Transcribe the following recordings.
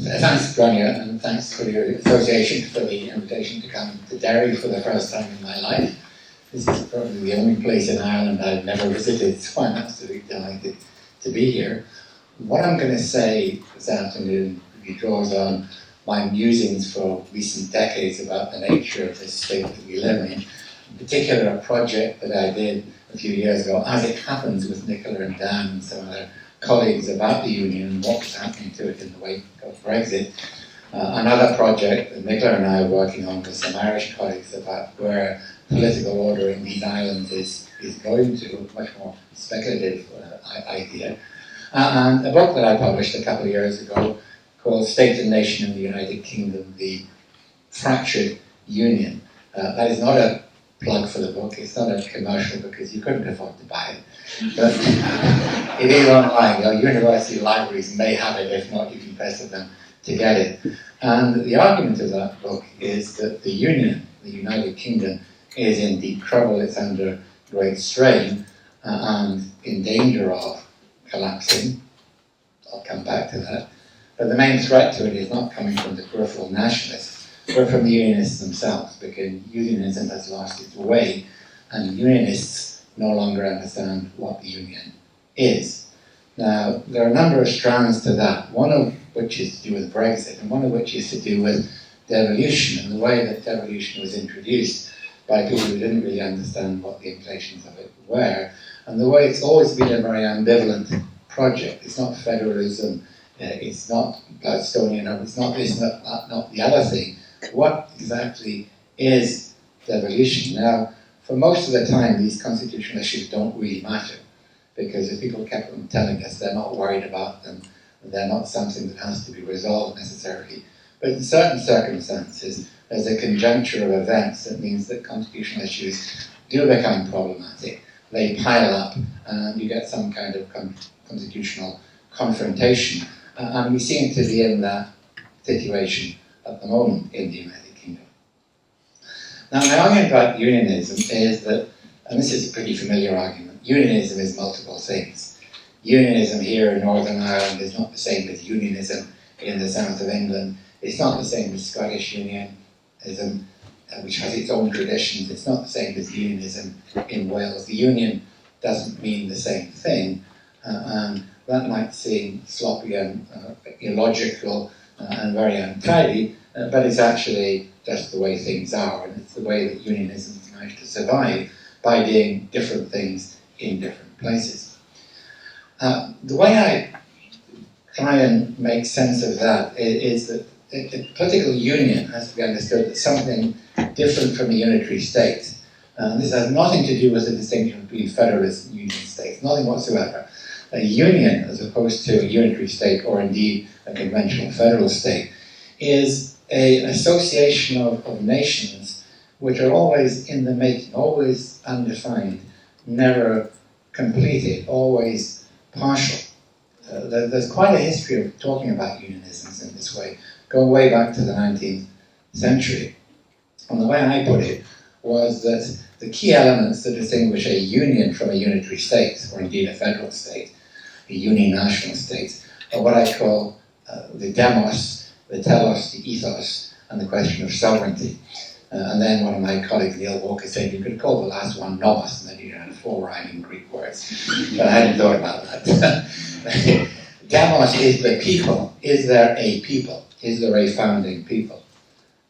Thanks, Gráinne, and thanks for your association for the invitation to come to Derry for the first time in my life. This is probably the only place in Ireland I've never visited, so I'm absolutely delighted to be here. What I'm going to say this afternoon really draws on my musings for recent decades about the nature of this state that we live in particular, a project that I did a few years ago, as it happens with Nicola and Dan and some other colleagues about the Union and what was happening to it in the wake of Brexit. Another project that Nicola and I are working on with some Irish colleagues about where political order in these islands is going to, a much more speculative idea. And a book that I published a couple of years ago called State and Nation in the United Kingdom, The Fractured Union. That is not a plug for the book, it's not a commercial because you couldn't afford to buy it. But it is online. Your university libraries may have it, if not, you can pester them to get it. And the argument of that book is that the Union, the United Kingdom, is in deep trouble, it's under great strain, and in danger of collapsing. I'll come back to that. But the main threat to it is not coming from the peripheral nationalists, but from the Unionists themselves, because Unionism has lost its way, and Unionists no longer understand what the Union is. Now, there are a number of strands to that, one of which is to do with Brexit, and one of which is to do with devolution, and the way that devolution was introduced by people who didn't really understand what the implications of it were, and the way it's always been a very ambivalent project. It's not federalism, it's not Gladstonian, it's not this, not the other thing. What exactly is devolution? Now, for most of the time, these constitutional issues don't really matter, because as people kept on telling us, they're not worried about them, they're not something that has to be resolved necessarily. But in certain circumstances, there's a conjuncture of events that means that constitutional issues do become problematic. They pile up, and you get some kind of constitutional confrontation. And we seem to be in that situation at the moment in the United Kingdom. Now, my argument about unionism is that, and this is a pretty familiar argument, unionism is multiple things. Unionism here in Northern Ireland is not the same as unionism in the south of England. It's not the same as Scottish unionism, which has its own traditions. It's not the same as unionism in Wales. The union doesn't mean the same thing, and that might seem sloppy and illogical and very untidy, but it's actually just the way things are, and it's the way that unionism has managed to survive by doing different things in different places. The way I try and make sense of that is that a political union has to be understood as something different from a unitary state. This has nothing to do with the distinction between federalist and union states, nothing whatsoever. A union, as opposed to a unitary state or indeed a conventional federal state, is an association of nations which are always in the making, always undefined, never completed, always partial. There's quite a history of talking about unionisms in this way, going way back to the 19th century. And the way I put it was that the key elements that distinguish a union from a unitary state, or indeed a federal state, a uninational state, are what I call the demos, the telos, the ethos, and the question of sovereignty. And then one of my colleagues, Neil Walker, said you could call the last one nomos, and then you had 4 rhyming Greek words. But I hadn't thought about that. Demos is the people. Is there a people? Is there a founding people?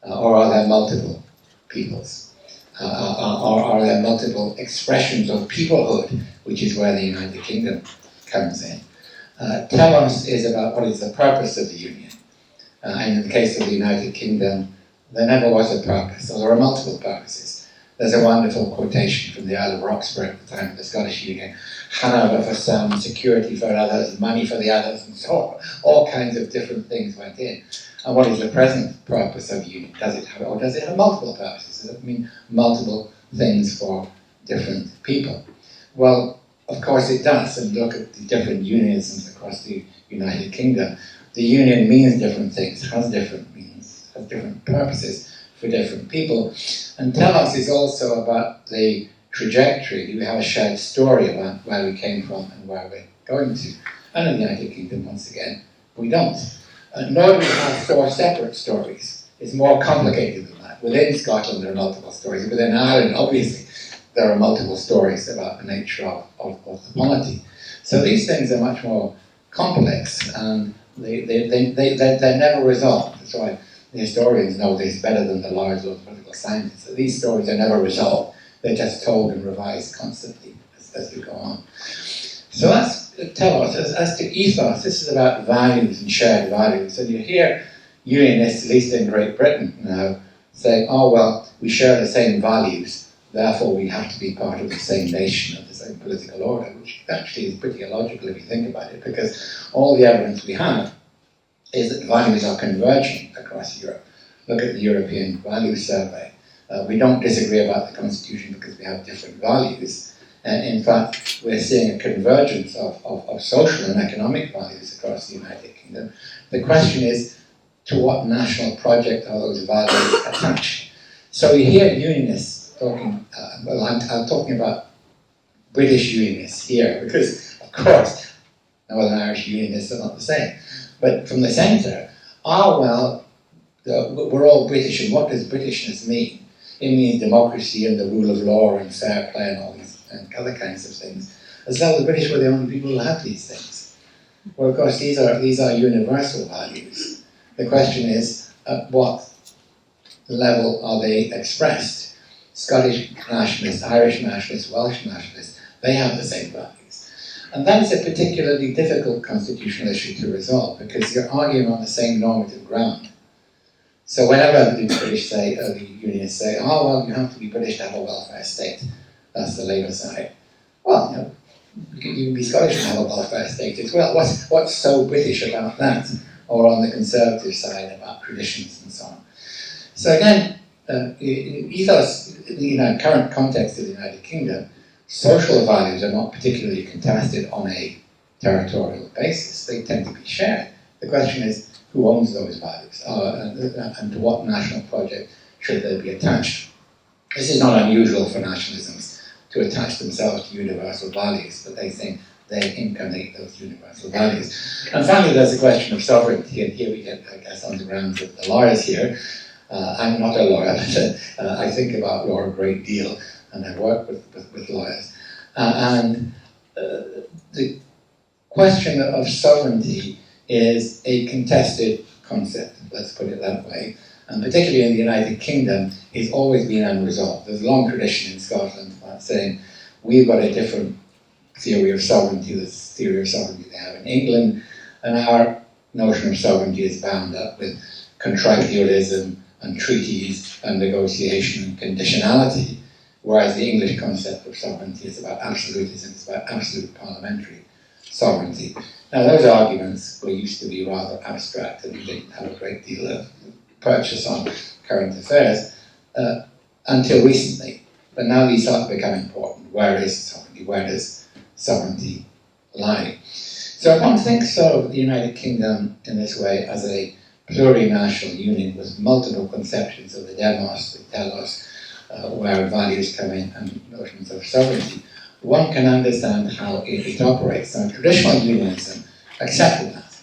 Or are there multiple peoples? Or are there multiple expressions of peoplehood, which is where the United Kingdom comes in? Telos is about what is the purpose of the Union. And in the case of the United Kingdom, there never was a purpose, so there are multiple purposes. There's a wonderful quotation from the Earl of Roxburgh at the time of the Scottish Union: Hanover for some, security for others, money for the others, and so on. All kinds of different things went in. And what is the present purpose of the Union? Does it have multiple purposes? Does it mean multiple things for different people? Well, of course it does, and look at the different unionisms across the United Kingdom. The Union means different things, has different meanings, has different purposes for different people. And telos is also about the trajectory. Do we have a shared story about where we came from and where we're going to? And in the United Kingdom, once again, we don't. Nor do we have four separate stories. It's more complicated than that. Within Scotland there are multiple stories. Within Ireland, obviously, there are multiple stories about the nature of the polity. So these things are much more complex, and they're never resolved. That's why the historians know this better than the lawyers or the political scientists. So these stories are never resolved. They're just told and revised constantly as we go on. So that's tell us, as to ethos, this is about values and shared values. And you hear unionists, at least in Great Britain now, saying, oh well, we share the same values, therefore we have to be part of the same nation, of the same political order, which actually is pretty illogical if you think about it, because all the evidence we have is that values are converging across Europe. Look at the European Values Survey. We don't disagree about the Constitution because we have different values. In fact, we're seeing a convergence of social and economic values across the United Kingdom. The question is, to what national project are those values attached? So you hear unionists talking, well, I'm talking about British unionists here, because, of course, Northern Irish unionists are not the same. But from the centre, well, we're all British, and what does Britishness mean? It means democracy and the rule of law and fair play and all these and other kinds of things, as though the British were the only people who had these things. Well, of course, these are universal values. The question is, at what level are they expressed? Scottish nationalists, Irish nationalists, Welsh nationalists, they have the same values. And that is a particularly difficult constitutional issue to resolve, because you're arguing on the same normative ground. So whenever the British say, or the unionists say, oh, well, you have to be British to have a welfare state, that's the Labour side. Well, you know, you can be Scottish and have a welfare state as well. What's so British about that? Or on the Conservative side about traditions and so on. So again, ethos, in the current context of the United Kingdom, social values are not particularly contested on a territorial basis. They tend to be shared. The question is, who owns those values? And to what national project should they be attached? This is not unusual for nationalisms to attach themselves to universal values, but they think they incarnate those universal values. And finally, there's the question of sovereignty, and here we get, I guess, on the grounds of the lawyers here. I'm not a lawyer, but I think about law a great deal, and I work with lawyers. The question of sovereignty is a contested concept, let's put it that way, and particularly in the United Kingdom, it's always been unresolved. There's a long tradition in Scotland about saying we've got a different theory of sovereignty, this theory of sovereignty they have in England, and our notion of sovereignty is bound up with contractualism and treaties and negotiation and conditionality, whereas the English concept of sovereignty is about absolutism, it's about absolute parliamentary sovereignty. Now those arguments were used to be rather abstract and we didn't have a great deal of purchase on current affairs until recently. But now these start to become important. Where is sovereignty? Where does sovereignty lie? So one thinks of the United Kingdom in this way as a plurinational union with multiple conceptions of the demos, the telos, where values come in and notions of sovereignty. One can understand how it operates. Now, traditional unionism accepted that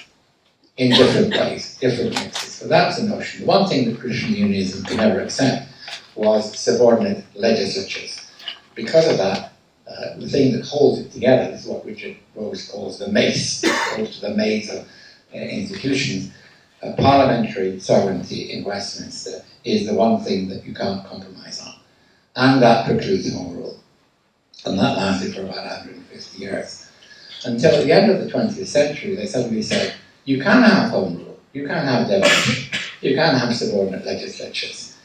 in different ways, different mixes. So that was the notion. The one thing that traditional unionism could never accept was subordinate legislatures. Because of that, the thing that holds it together is what Richard Rose calls the mace, opposed to the maze of institutions. Parliamentary sovereignty in Westminster is the one thing that you can't compromise on. And that precludes home rule. And that lasted for about 150 years. Until at the end of the 20th century, they suddenly said, you can have home rule, you can have devolution, you can have subordinate legislatures.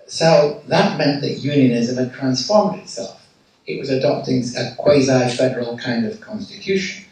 So that meant that unionism had transformed itself. It was adopting a quasi-federal kind of constitution.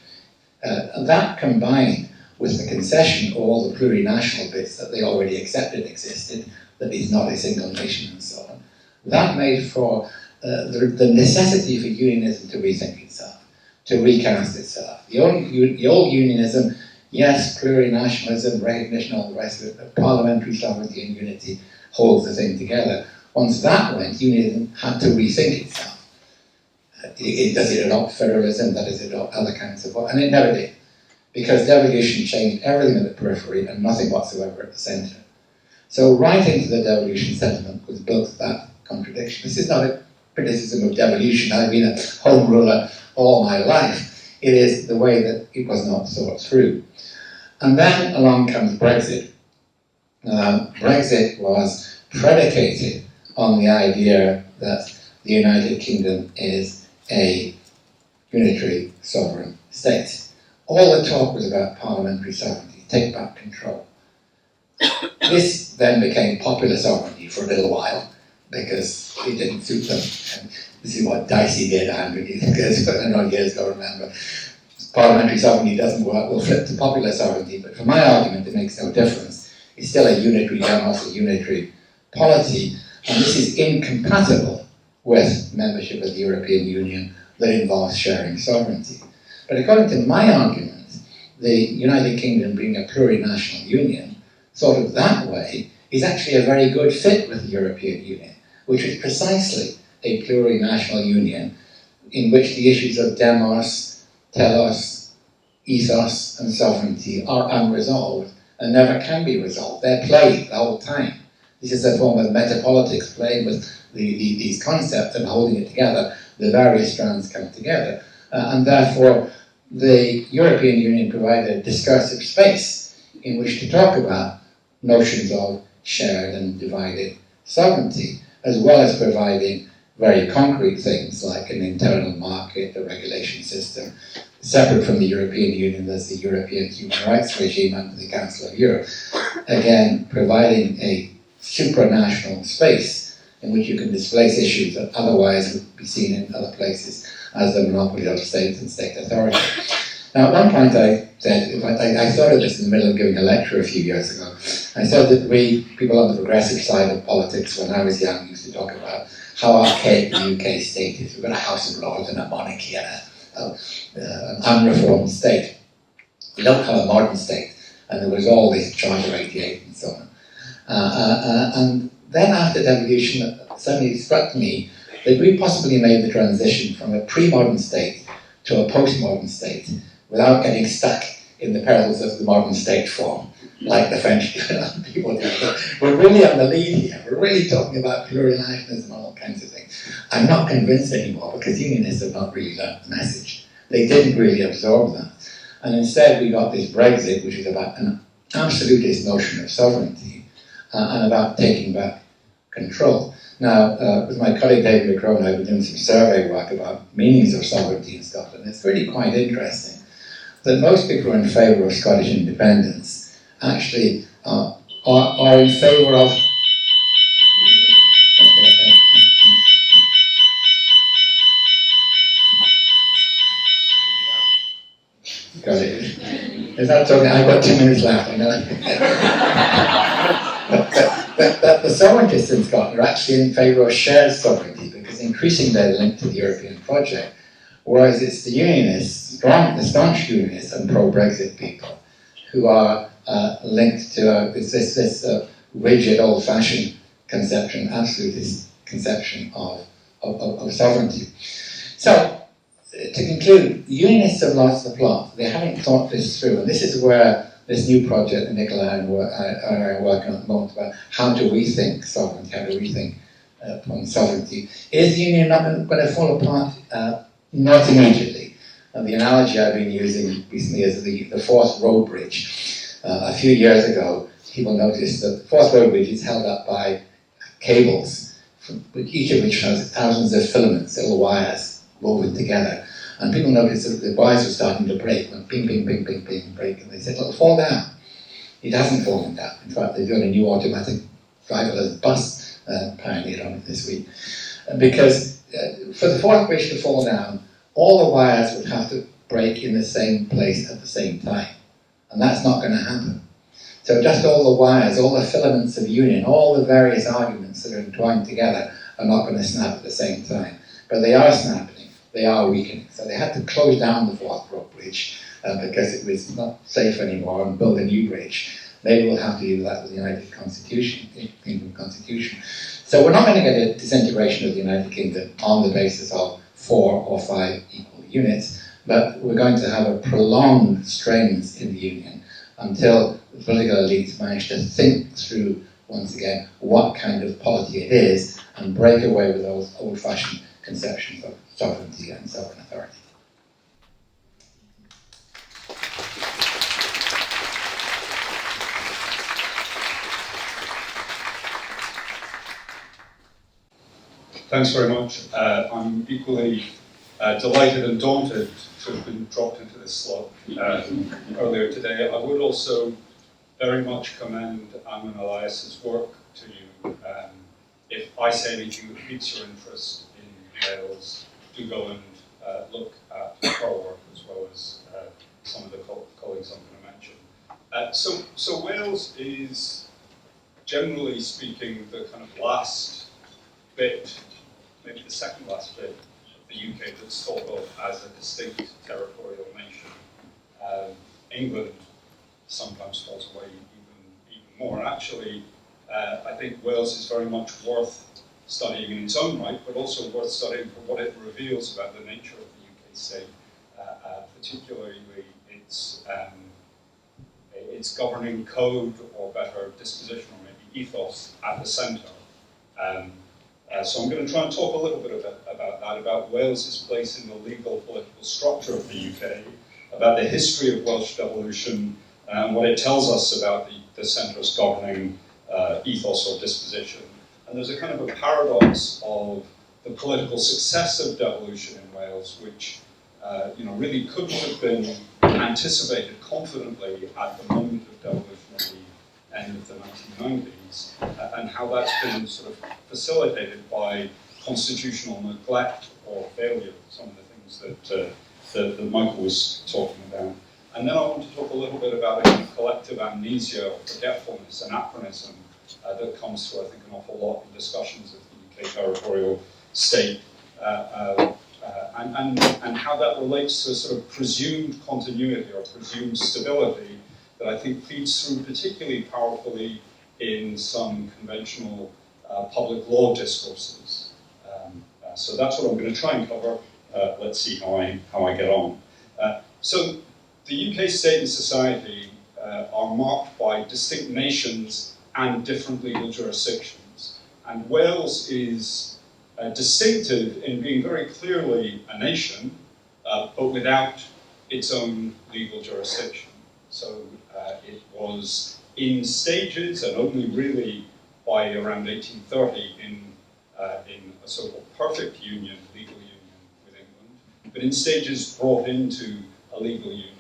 And that combined with the concession of all the plurinational bits that they already accepted existed, that is not a single nation and so on, that made for the necessity for unionism to rethink itself, to recast itself. The old unionism, yes, plurinationalism, recognition, all the rest of it, but parliamentary sovereignty and unity holds the thing together. Once that went, unionism had to rethink itself. Does it adopt federalism? Does it adopt other kinds of... And it never did. because devolution changed everything at the periphery and nothing whatsoever at the centre. So right into the devolution settlement was built that contradiction. This is not a criticism of devolution. I've been a home ruler all my life. It is the way that it was not thought through. And then along comes Brexit. Brexit was predicated on the idea that the United Kingdom is a unitary sovereign state. All the talk was about parliamentary sovereignty, take back control. This then became popular sovereignty for a little while because it didn't suit them. And this is what Dicey did 100 years ago, remember. Parliamentary sovereignty doesn't work, we'll flip to popular sovereignty, but for my argument it makes no difference. It's still a unitary demos, a unitary polity, and this is incompatible with membership of the European Union that involves sharing sovereignty. But according to my argument, the United Kingdom being a plurinational union, sort of that way, is actually a very good fit with the European Union, which is precisely a plurinational union in which the issues of demos, telos, ethos and sovereignty are unresolved and never can be resolved. They're played the whole time. This is a form of metapolitics, playing with these concepts and holding it together. The various strands come together. And therefore, the European Union provided a discursive space in which to talk about notions of shared and divided sovereignty, as well as providing very concrete things like an internal market, a regulation system. Separate from the European Union, there's the European human rights regime under the Council of Europe. Again, providing a supranational space in which you can displace issues that otherwise would be seen in other places as the monopoly of state and state authority. Now, at one point I said, I thought of this in the middle of giving a lecture a few years ago. I said that we, people on the progressive side of politics, when I was young, used to talk about how archaic the UK state is. We've got a House of Lords and a monarchy and an unreformed state. We don't have a modern state. And there was all this Charter 88 and so on. And then after devolution, it suddenly struck me that we possibly made the transition from a pre-modern state to a post-modern state without getting stuck in the perils of the modern state form, like the French people do. We're really on the lead here. We're really talking about plurinationalism and all kinds of things. I'm not convinced anymore because unionists have not really learned the message. They didn't really absorb that. And instead we got this Brexit, which is about an absolutist notion of sovereignty and about taking back control. Now, with my colleague David McEwen, I've been doing some survey work about meanings of sovereignty in Scotland. It's really quite interesting that most people who are in favour of Scottish independence actually are in favour of... Got it. Is that talking? I've got 2 minutes left, I know. But the sovereigntists in Scotland are actually in favour of shared sovereignty because increasingly they're linked to the European project, whereas it's the unionists, the staunch unionists and pro-Brexit people who are linked to this rigid, old-fashioned conception, absolutist conception of sovereignty. So, to conclude, unionists have lost the plot. They haven't thought this through, and this is where this new project that Nicola and I are working on at the moment about how to rethink sovereignty, how to rethink upon sovereignty. Is the union not going to fall apart? Not immediately. And the analogy I've been using recently is the Forth Road Bridge. A few years ago, people noticed that the Forth Road Bridge is held up by cables, each of which has thousands of filaments, little wires woven together. And people noticed that the wires were starting to break, and ping, ping, ping, ping, ping, break, and they said, "Well, fall down." It hasn't fallen down. In fact, they've got a new automatic driverless bus apparently on it this week. Because for the Forth Bridge to fall down, all the wires would have to break in the same place at the same time. And that's not going to happen. So just all the wires, all the filaments of union, all the various arguments that are entwined together are not going to snap at the same time. But they are snapping. They are weakening. So they had to close down the Forth Road Bridge because it was not safe anymore and build a new bridge. Maybe we'll have to do that with the United Kingdom Constitution. So we're not going to get a disintegration of the United Kingdom on the basis of 4 or 5 equal units. but we're going to have a prolonged strains in the Union until the political elites manage to think through, once again, what kind of polity it is and break away with those old-fashioned conceptions of sovereignty and sovereign authority. Thanks very much. I'm equally delighted and daunted to have been dropped into this slot earlier today. I would also very much commend Amon Elias's work to you. If I say anything that piques your interest in Wales, do go and look at her work as well as some of the colleagues I'm going to mention. So Wales is, generally speaking, the kind of last bit, maybe the second last bit of the UK that's thought of as a distinct territorial nation. England sometimes falls away even more. And actually, I think Wales is very much worth studying in its own right, but also worth studying for what it reveals about the nature of the UK state, particularly its governing code, or better, disposition, or maybe ethos at the centre. So I'm going to try and talk a little bit about that, about Wales's place in the legal political structure of the UK, about the history of Welsh devolution, and what it tells us about the centre's governing ethos or disposition. And there's a kind of a paradox of the political success of devolution in Wales, which really couldn't have been anticipated confidently at the moment of devolution at the end of the 1990s, and how that's been sort of facilitated by constitutional neglect or failure, some of the things that Michael was talking about. And then I want to talk a little bit about a kind of collective amnesia or forgetfulness, anachronism, that comes through, I think, an awful lot in discussions of the UK territorial state, and how that relates to a sort of presumed continuity or presumed stability that I think feeds through particularly powerfully in some conventional public law discourses. So that's what I'm going to try and cover. Let's see how I get on. So the UK state and society are marked by distinct nations and different legal jurisdictions. And Wales is distinctive in being very clearly a nation, but without its own legal jurisdiction. So it was in stages, and only really by around 1830 in a so-called perfect union, legal union with England, but in stages brought into a legal union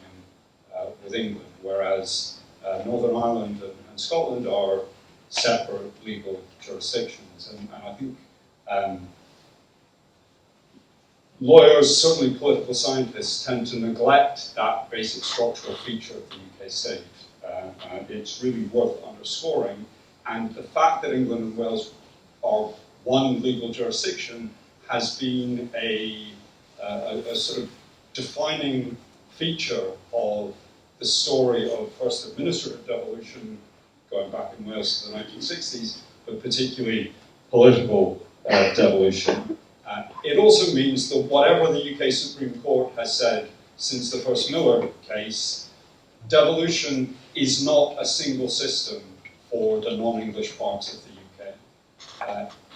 with England, whereas Northern Ireland and Scotland are separate legal jurisdictions. And I think lawyers, certainly political scientists, tend to neglect that basic structural feature of the UK state. It's really worth underscoring. And the fact that England and Wales are one legal jurisdiction has been a sort of defining feature of the story of first administrative devolution, going back in Wales to the 1960s, but particularly political devolution. It also means that whatever the UK Supreme Court has said since the first Miller case, devolution is not a single system for the non-English parts of the UK.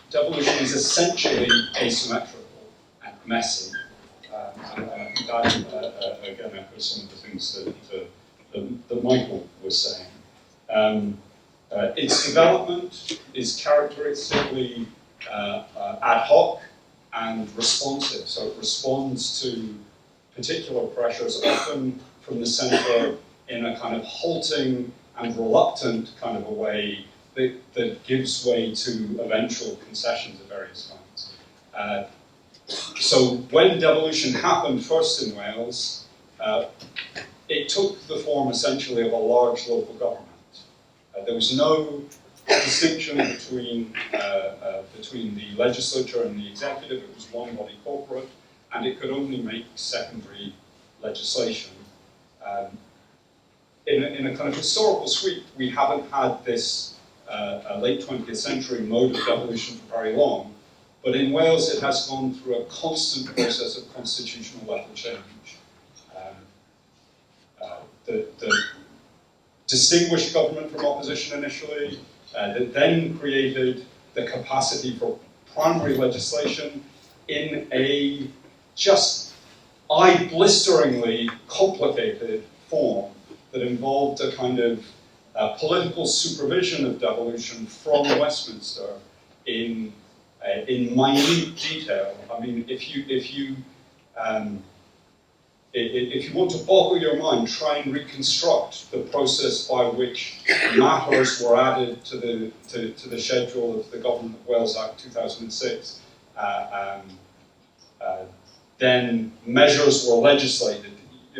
Devolution is essentially asymmetrical and messy. And I think that, again, echoes some of the things that Michael was saying. Its development is characteristically ad hoc and responsive. So it responds to particular pressures, often from the centre in a kind of halting and reluctant kind of a way that gives way to eventual concessions of various kinds. So when devolution happened first in Wales, it took the form essentially of a large local government. There was no distinction between the legislature and the executive. It was one body corporate, and it could only make secondary legislation. In a kind of historical sweep, we haven't had this late 20th century mode of devolution for very long, but in Wales it has gone through a constant process of constitutional level change. that distinguished government from opposition initially, that then created the capacity for primary legislation in a just eye-blisteringly complicated form that involved a kind of political supervision of devolution from Westminster in minute detail. I mean, if you want to boggle your mind, try and reconstruct the process by which matters were added to the schedule of the Government of Wales Act 2006. Then measures were legislated.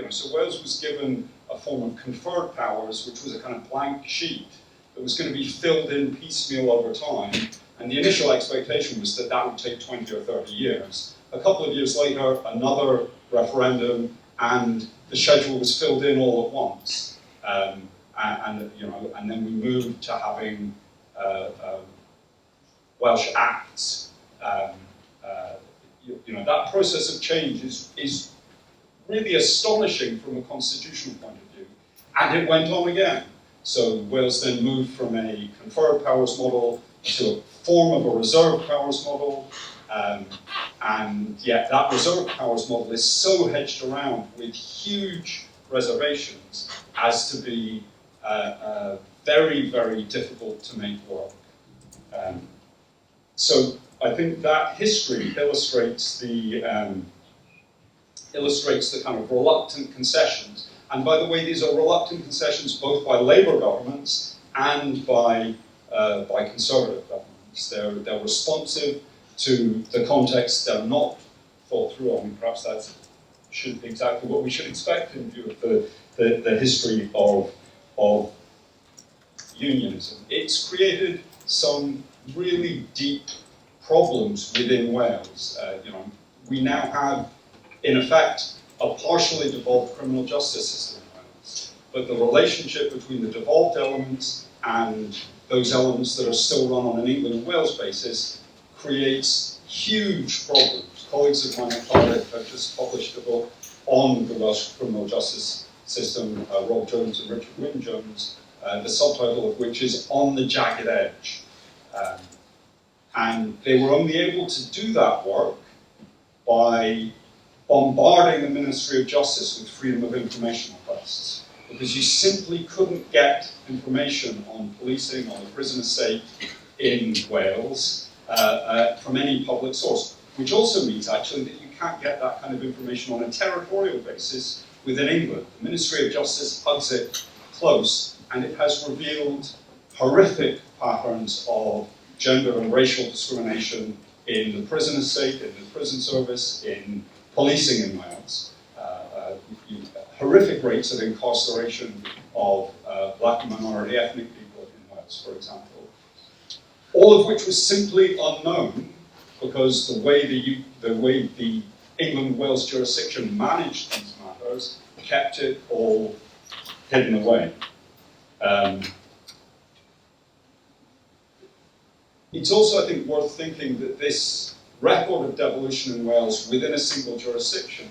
So Wales was given a form of conferred powers, which was a kind of blank sheet that was going to be filled in piecemeal over time. And the initial expectation was that that would take 20 or 30 years. A couple of years later, another referendum, and the schedule was filled in all at once. And then we moved to having Welsh Acts. That process of change is really astonishing from a constitutional point of view. And it went on again. So Wales then moved from a conferred powers model to a form of a reserved powers model. And yet that reserved powers model is so hedged around with huge reservations as to be very, very difficult to make work. So I think that history illustrates the kind of reluctant concessions. And by the way, these are reluctant concessions both by Labour governments and by Conservative governments. They're responsive to the context. They're not thought through. I mean, perhaps that's exactly what we should expect in view of the history of unionism. It's created some really deep problems within Wales. We now have, in effect, a partially devolved criminal justice system in Wales. But the relationship between the devolved elements and those elements that are still run on an England and Wales basis creates huge problems. Colleagues of mine at Cardiff have just published a book on the Welsh criminal justice system, Rob Jones and Richard Wynne Jones, the subtitle of which is On the Jagged Edge. And they were only able to do that work by bombarding the Ministry of Justice with freedom of information requests, because you simply couldn't get information on policing, on the prison estate in Wales from any public source, which also means actually that you can't get that kind of information on a territorial basis within England. The Ministry of Justice hugs it close, and it has revealed horrific patterns of gender and racial discrimination in the prison estate, in the prison service, in policing in Wales. Horrific rates of incarceration of black and minority ethnic people in Wales, for example. All of which was simply unknown because the way the England-Wales jurisdiction managed these matters kept it all hidden away. It's also, I think, worth thinking that this record of devolution in Wales within a single jurisdiction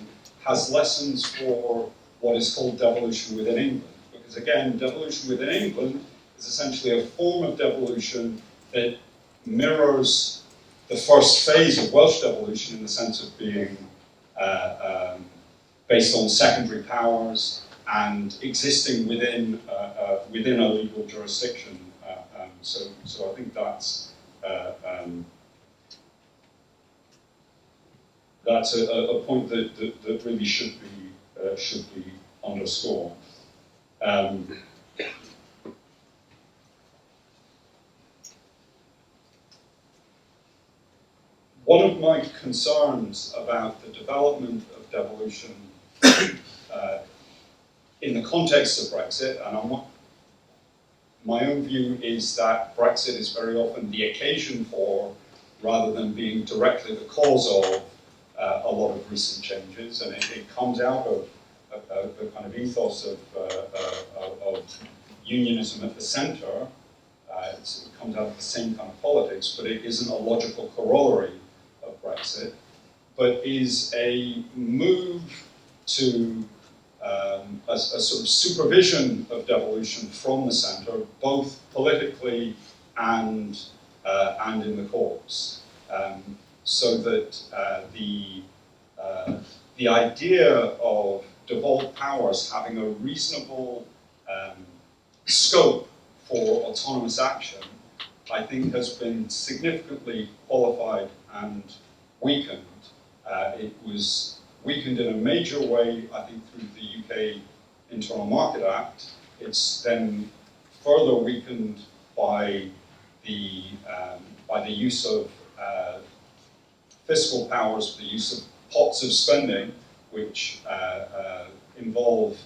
has lessons for what is called devolution within England. Because again, devolution within England is essentially a form of devolution that mirrors the first phase of Welsh devolution in the sense of being based on secondary powers and existing within a legal jurisdiction. So I think that's a point that really should be underscored. One of my concerns about the development of devolution in the context of Brexit, and my own view is that Brexit is very often the occasion for, rather than being directly the cause of, a lot of recent changes, and it comes out of the kind of ethos of unionism at the centre. It comes out of the same kind of politics, but it isn't a logical corollary of Brexit, but is a move to a sort of supervision of devolution from the centre, both politically and in the courts, so that the idea of devolved powers having a reasonable scope for autonomous action, I think, has been significantly qualified and weakened. It was weakened in a major way, I think, through the UK Internal Market Act. It's then further weakened by the use of fiscal powers, the use of pots of spending, which involve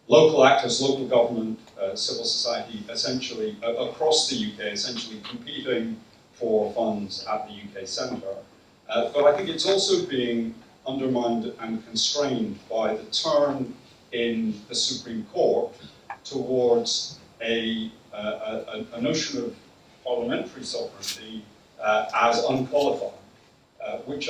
local actors, local government, civil society, essentially across the UK, essentially competing for funds at the UK centre. But I think it's also being undermined and constrained by the turn in the Supreme Court towards a notion of parliamentary sovereignty as unqualified, which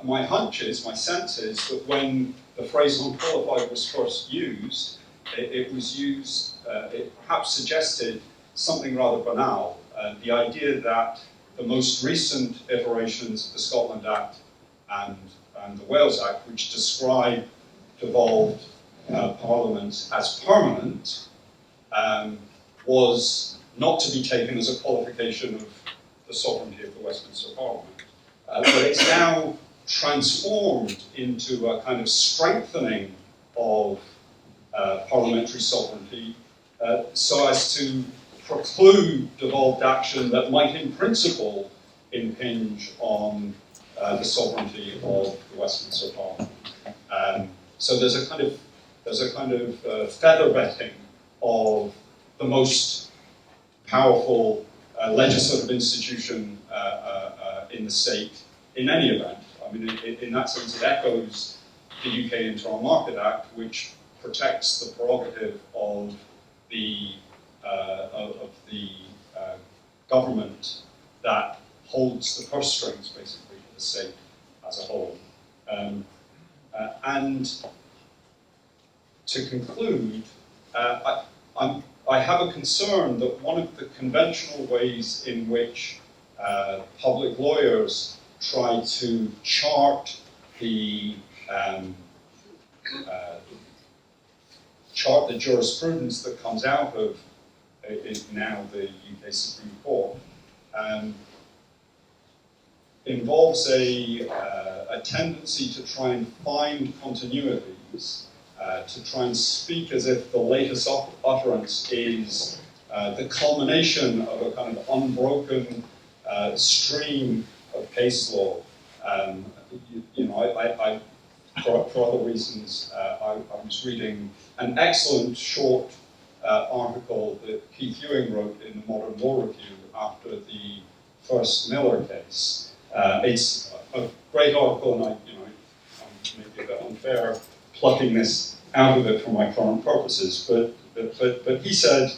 my hunch is, my sense is, that when the phrase unqualified was first used, it was used, it perhaps suggested something rather banal, the idea that the most recent iterations of the Scotland Act and the Wales Act, which describe devolved parliaments as permanent, was not to be taken as a qualification of the sovereignty of the Westminster Parliament. But it's now transformed into a kind of strengthening of parliamentary sovereignty so as to preclude devolved action that might in principle impinge on the sovereignty of the Westminster Parliament. So there's a kind of feather betting of the most powerful legislative institution in the state in any event. I mean, in that sense, it echoes the UK Internal Market Act, which protects the prerogative of the government that holds the purse strings, basically, for the state as a whole. And to conclude, I have a concern that one of the conventional ways in which public lawyers try to chart the jurisprudence that comes out of is now the UK Supreme Court involves a tendency to try and find continuities, to try and speak as if the latest utterance is the culmination of a kind of unbroken stream of case law. For other reasons, I was reading an excellent short article that Keith Ewing wrote in the Modern Law Review after the first Miller case. It's a great article, and I'm maybe a bit unfair plucking this out of it for my current purposes, but he said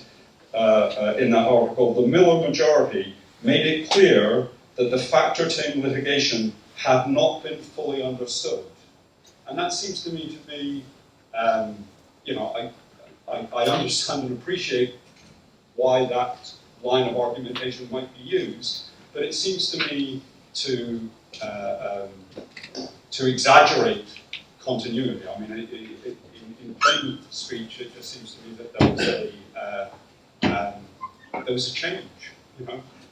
in that article, the Miller majority made it clear that the factor 10 litigation had not been fully understood. And that seems to me to be, I understand and appreciate why that line of argumentation might be used, but it seems to me to exaggerate continuity. I mean, in plain speech, it just seems to me that there was a change.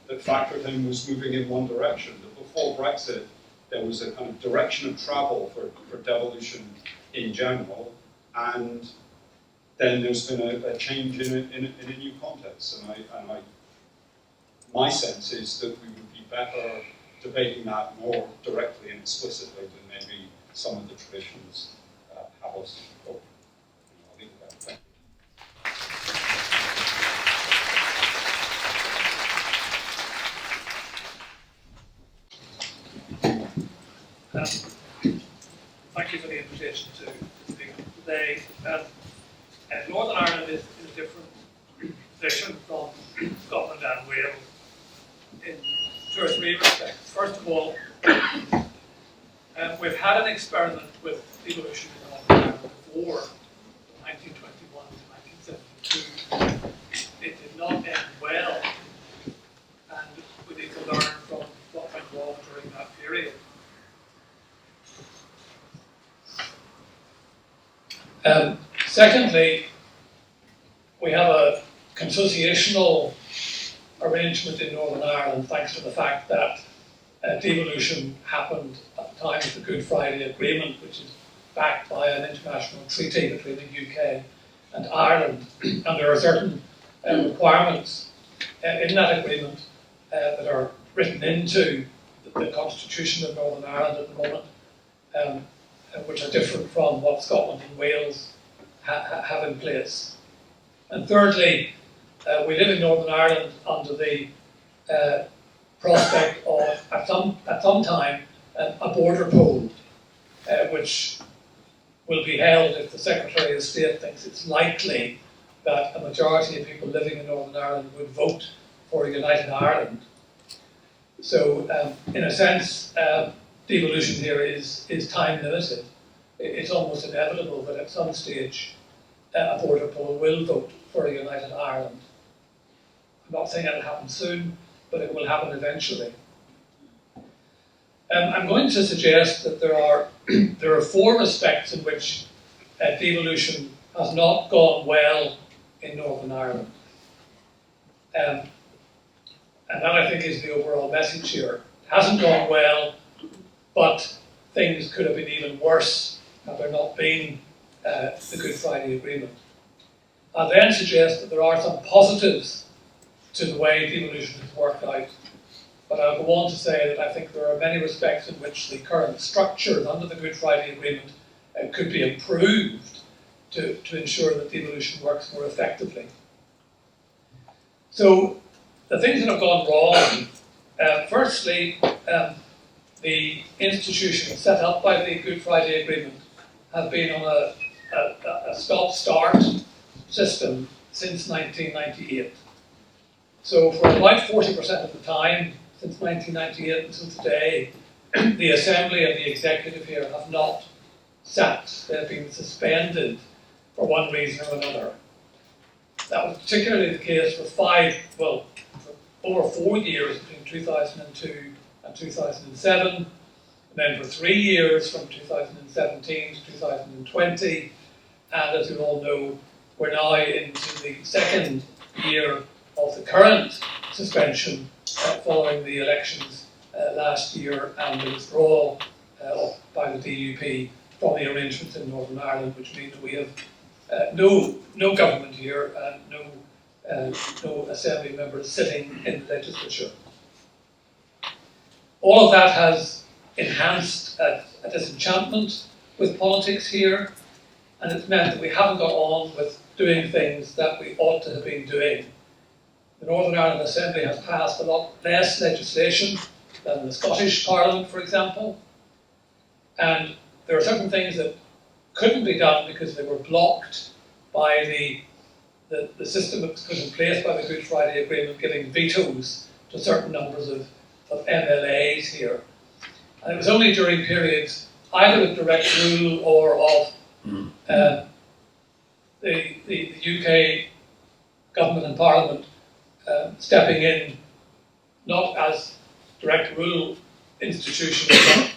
That factor 10 was moving in one direction. That before Brexit, there was a kind of direction of travel for devolution in general, and then there's been a change in a new context. And my sense is that we would be better debating that more directly and explicitly than maybe some of the traditions have us before. I'll leave it there. Thank you for the invitation to speak today. Northern Ireland is a different position from Scotland and Wales in 2 or 3 respects. First of all, we've had an experiment with devolution in Northern Ireland Secondly, we have a consociational arrangement in Northern Ireland thanks to the fact that devolution happened at the time of the Good Friday Agreement, which is backed by an international treaty between the UK and Ireland. And there are certain requirements in that agreement that are written into the Constitution of Northern Ireland at the moment, which are different from what Scotland and Wales have in place. And thirdly, we live in Northern Ireland under the prospect of, at some time, a border poll, which will be held if the Secretary of State thinks it's likely that a majority of people living in Northern Ireland would vote for a united Ireland. So, in a sense, devolution here is time limited. It's almost inevitable that at some stage a border poll will vote for a united Ireland. I'm not saying it'll happen soon, but it will happen eventually. I'm going to suggest that there are 4 respects in which devolution has not gone well in Northern Ireland. And that, I think, is the overall message here. It hasn't gone well, but things could have been even worse had there not been the Good Friday Agreement. I then suggest that there are some positives to the way devolution has worked out, but I'll go on to say that I think there are many respects in which the current structures under the Good Friday Agreement could be improved to ensure that devolution works more effectively. So, the things that have gone wrong, firstly, the institutions set up by the Good Friday Agreement have been on a stop-start system since 1998. So for about 40% of the time, since 1998 until today, the Assembly and the Executive here have not sat. They have been suspended for one reason or another. That was particularly the case for over 4 years between 2002 and 2007, and then for 3 years from 2017 to 2020, and as you all know, we're now into the second year of the current suspension following the elections last year and the withdrawal by the DUP from the arrangements in Northern Ireland, which means that we have no government here and no Assembly members sitting in the legislature. All of that has enhanced a disenchantment with politics here, and it's meant that we haven't got on with doing things that we ought to have been doing. The Northern Ireland Assembly has passed a lot less legislation than the Scottish Parliament, for example, and there are certain things that couldn't be done because they were blocked by the system that was put in place by the Good Friday Agreement, giving vetoes to certain numbers of MLAs here. And it was only during periods either of direct rule or of the UK government and Parliament stepping in, not as direct rule institutions,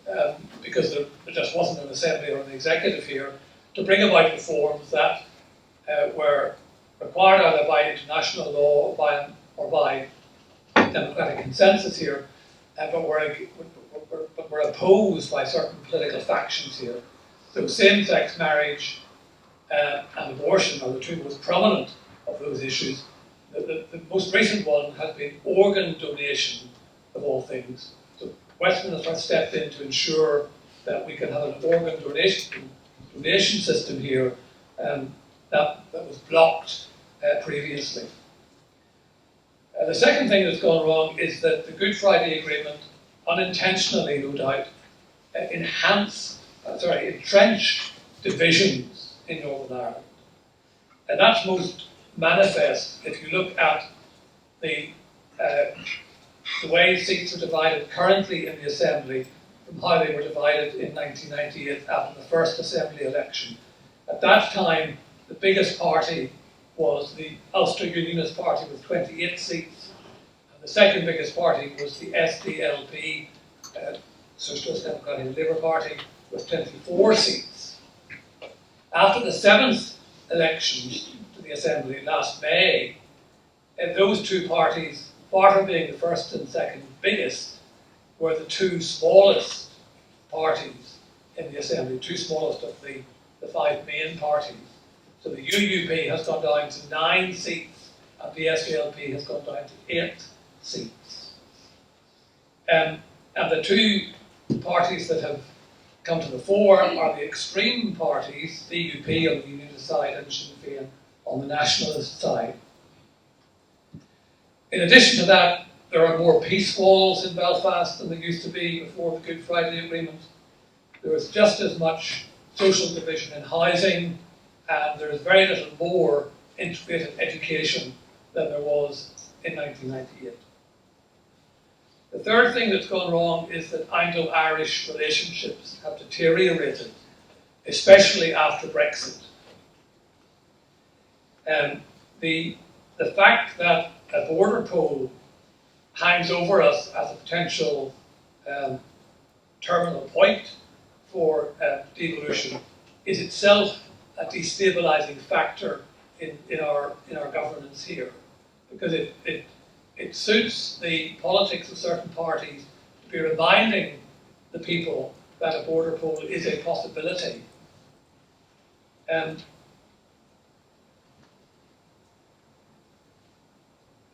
but because there just wasn't an Assembly or an Executive here, to bring about reforms that were required either by international law or by democratic consensus here, but were opposed by certain political factions here. So same-sex marriage and abortion are the two most prominent of those issues. The most recent one has been organ donation, of all things. So Westminster has stepped in to ensure that we can have an organ donation system here that was blocked previously. The second thing that's gone wrong is that the Good Friday Agreement, unintentionally no doubt, entrenched divisions in Northern Ireland. And that's most manifest if you look at the way seats are divided currently in the Assembly from how they were divided in 1998 after the first Assembly election. At that time, the biggest party was the Ulster Unionist Party with 28 seats, and the second biggest party was the SDLP, Socialist Democratic Labour Party, with 24 seats. After the 7th elections to the Assembly last May, those two parties, far from being the first and second biggest, were the two smallest parties in the Assembly, two smallest of the 5 main parties. So the UUP has gone down to 9 seats, and the SLSA has gone down to 8 seats. And the two parties that have come to the fore are the extreme parties, the UP on the Unionist side and Sinn Féin on the Nationalist side. In addition to that, there are more peace walls in Belfast than there used to be before the Good Friday Agreement. There is just as much social division in housing, and there is very little more integrated education than there was in 1998. The third thing that's gone wrong is that Anglo-Irish relationships have deteriorated, especially after Brexit. The fact that a border poll hangs over us as a potential terminal point for devolution is itself a destabilising factor in our governance here, because it suits the politics of certain parties to be reminding the people that a border poll is a possibility.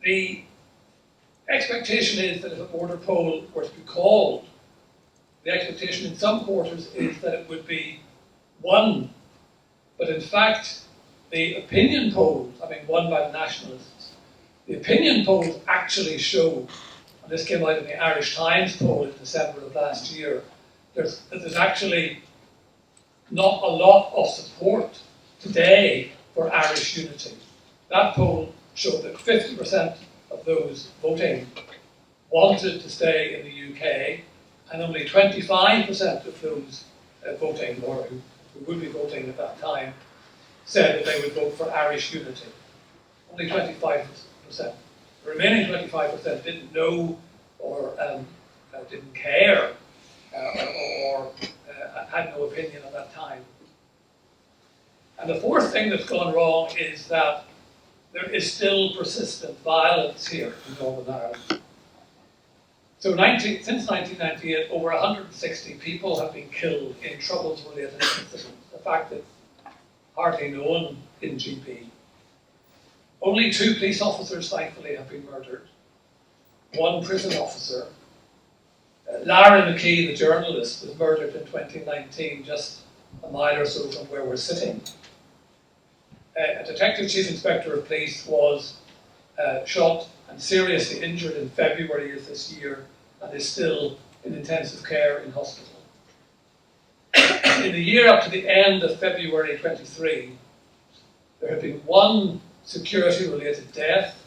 The expectation is that if a border poll were to be called, the expectation in some quarters is that it would be won. But in fact, the opinion polls, won by the Nationalists, the opinion polls actually show, and this came out in the Irish Times poll in December of last year, there's actually not a lot of support today for Irish unity. That poll showed that 50% of those voting wanted to stay in the UK, and only 25% of those voting, or who would be voting at that time, said that they would vote for Irish unity. Only 25%. The remaining 25% didn't know or didn't care or had no opinion at that time. And the fourth thing that's gone wrong is that there is still persistent violence here in Northern Ireland. So since 1998, over 160 people have been killed in troubles-related incidents, a fact that's hardly known in GB. Only 2 police officers, thankfully, have been murdered. 1 prison officer. Lara McKee, the journalist, was murdered in 2019, just a mile or so from where we're sitting. A detective chief inspector of police was shot and seriously injured in February of this year and is still in intensive care in hospital. In the year up to the end of February 23, there have been 1 security-related death,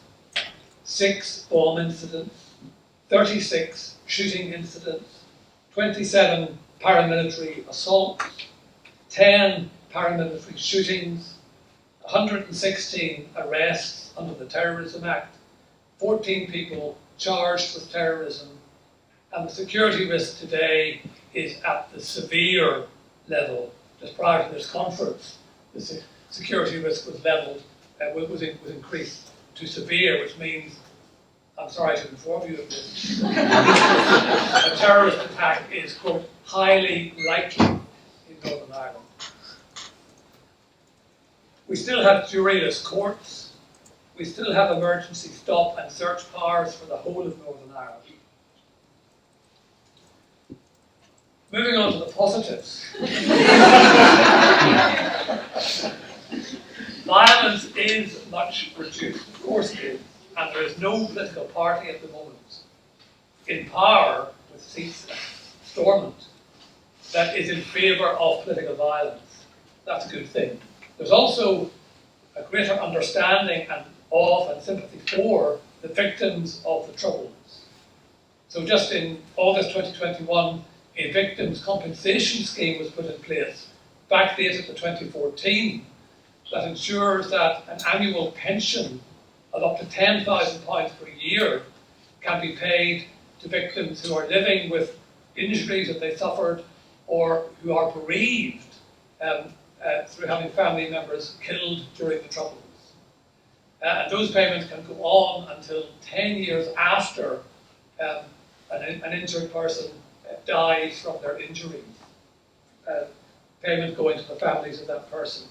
6 bomb incidents, 36 shooting incidents, 27 paramilitary assaults, 10 paramilitary shootings, 116 arrests under the Terrorism Act, 14 people charged with terrorism, and the security risk today is at the severe level. Just prior to this conference, the security risk was leveled, was increased to severe, which means, I'm sorry to inform you of this, a terrorist attack is, quote, highly likely in Northern Ireland. We still have juryless courts. We still have emergency stop and search powers for the whole of Northern Ireland. Moving on to the positives. Violence is much reduced, of course it is, and there is no political party at the moment in power, with seats stormont, that is in favour of political violence. That's a good thing. There's also a greater understanding of and sympathy for the victims of the Troubles. So just in August 2021, a victims' compensation scheme was put in place, backdated to 2014, that ensures that an annual pension of up to £10,000 per year can be paid to victims who are living with injuries that they suffered or who are bereaved through having family members killed during the Troubles. And those payments can go on until 10 years after an injured person dies from their injuries. Payments go into the families of that person.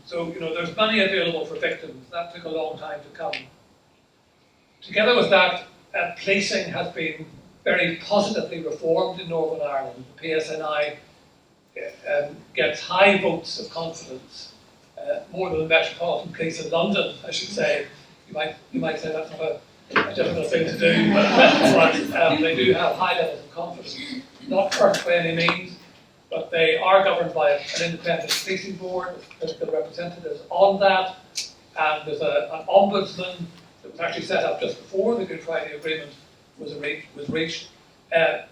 So, there's money available for victims. That took a long time to come. Together with that, policing has been very positively reformed in Northern Ireland. The PSNI gets high votes of confidence, more than the Metropolitan Police in London, I should say. You might say that's not a difficult thing to do, but they do have high levels of confidence. Not perfect by any means, but they are governed by an independent policing board with political representatives on that, and there's an ombudsman that was actually set up just before the Good Friday Agreement was reached,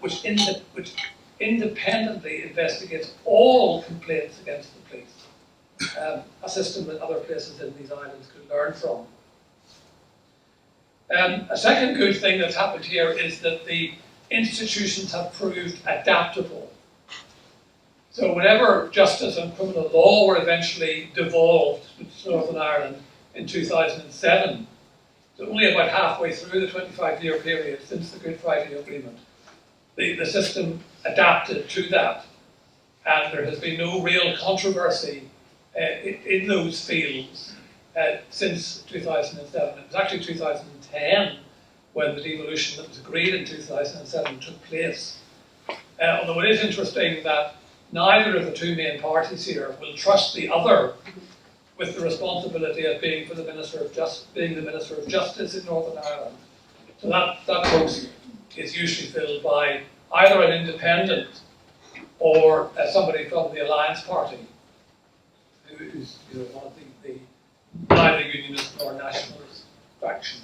which independently investigates all complaints against the police, a system that other places in these islands could learn from. A second good thing that's happened here is that the institutions have proved adaptable. So whenever justice and criminal law were eventually devolved to Northern Ireland in 2007, so only about halfway through the 25-year period since the Good Friday Agreement, the system adapted to that, and there has been no real controversy in those fields since 2007. It was actually 2010 when the devolution that was agreed in 2007 took place. Although it is interesting that neither of the two main parties here will trust the other with the responsibility of being the Minister of Justice in Northern Ireland. So that post is usually filled by either an independent or somebody from the Alliance Party, who's one of the neither unionist nor nationalist faction.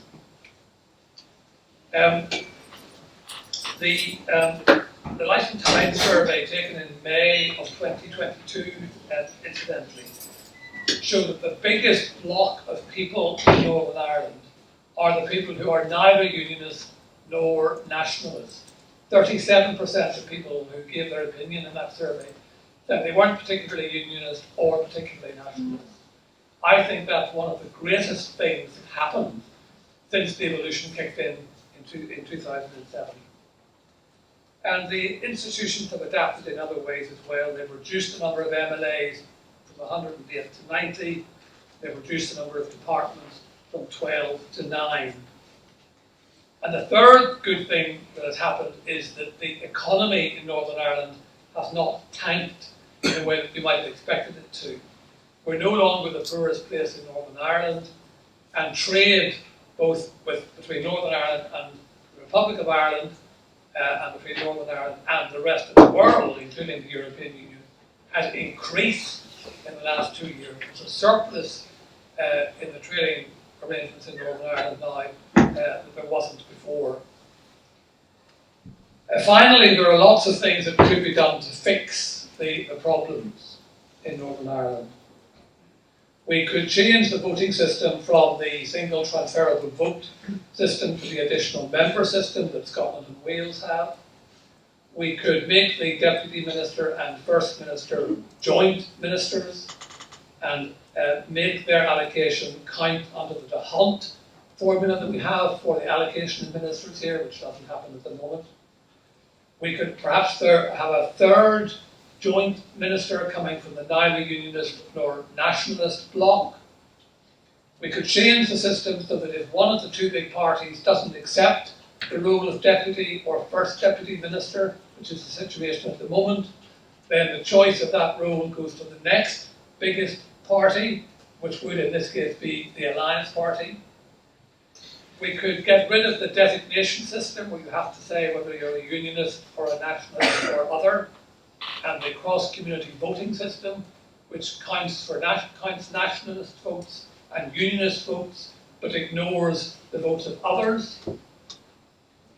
The Life and Time survey taken in May of 2022, incidentally, showed that the biggest block of people in Northern Ireland are the people who are neither unionist nor nationalist. 37% of people who gave their opinion in that survey said they weren't particularly unionist or particularly nationalist. I think that's one of the greatest things that happened since devolution kicked in 2007. And the institutions have adapted in other ways as well. They've reduced the number of MLAs from 108 to 90. They've reduced the number of departments from 12 to 9. And the third good thing that has happened is that the economy in Northern Ireland has not tanked in a way that you might have expected it to. We're no longer the poorest place in Northern Ireland, and trade both between Northern Ireland and the Republic of Ireland and between Northern Ireland and the rest of the world, including the European Union, has increased in the last 2 years. There's a surplus in the trading arrangements in Northern Ireland now that there wasn't before. Finally, there are lots of things that could be done to fix the problems in Northern Ireland. We could change the voting system from the single transferable vote system to the additional member system that Scotland and Wales have. We could make the Deputy Minister and First Minister joint ministers and make their allocation count under the devolved formula that we have for the allocation of ministers here, which doesn't happen at the moment. We could perhaps have a third joint minister coming from the neither unionist nor nationalist bloc. We could change the system so that if one of the two big parties doesn't accept the role of deputy or first deputy minister, which is the situation at the moment, then the choice of that role goes to the next biggest party, which would in this case be the Alliance Party. We could get rid of the designation system where you have to say whether you're a unionist or a nationalist or other, and the cross-community voting system, which counts nationalist votes and unionist votes, but ignores the votes of others.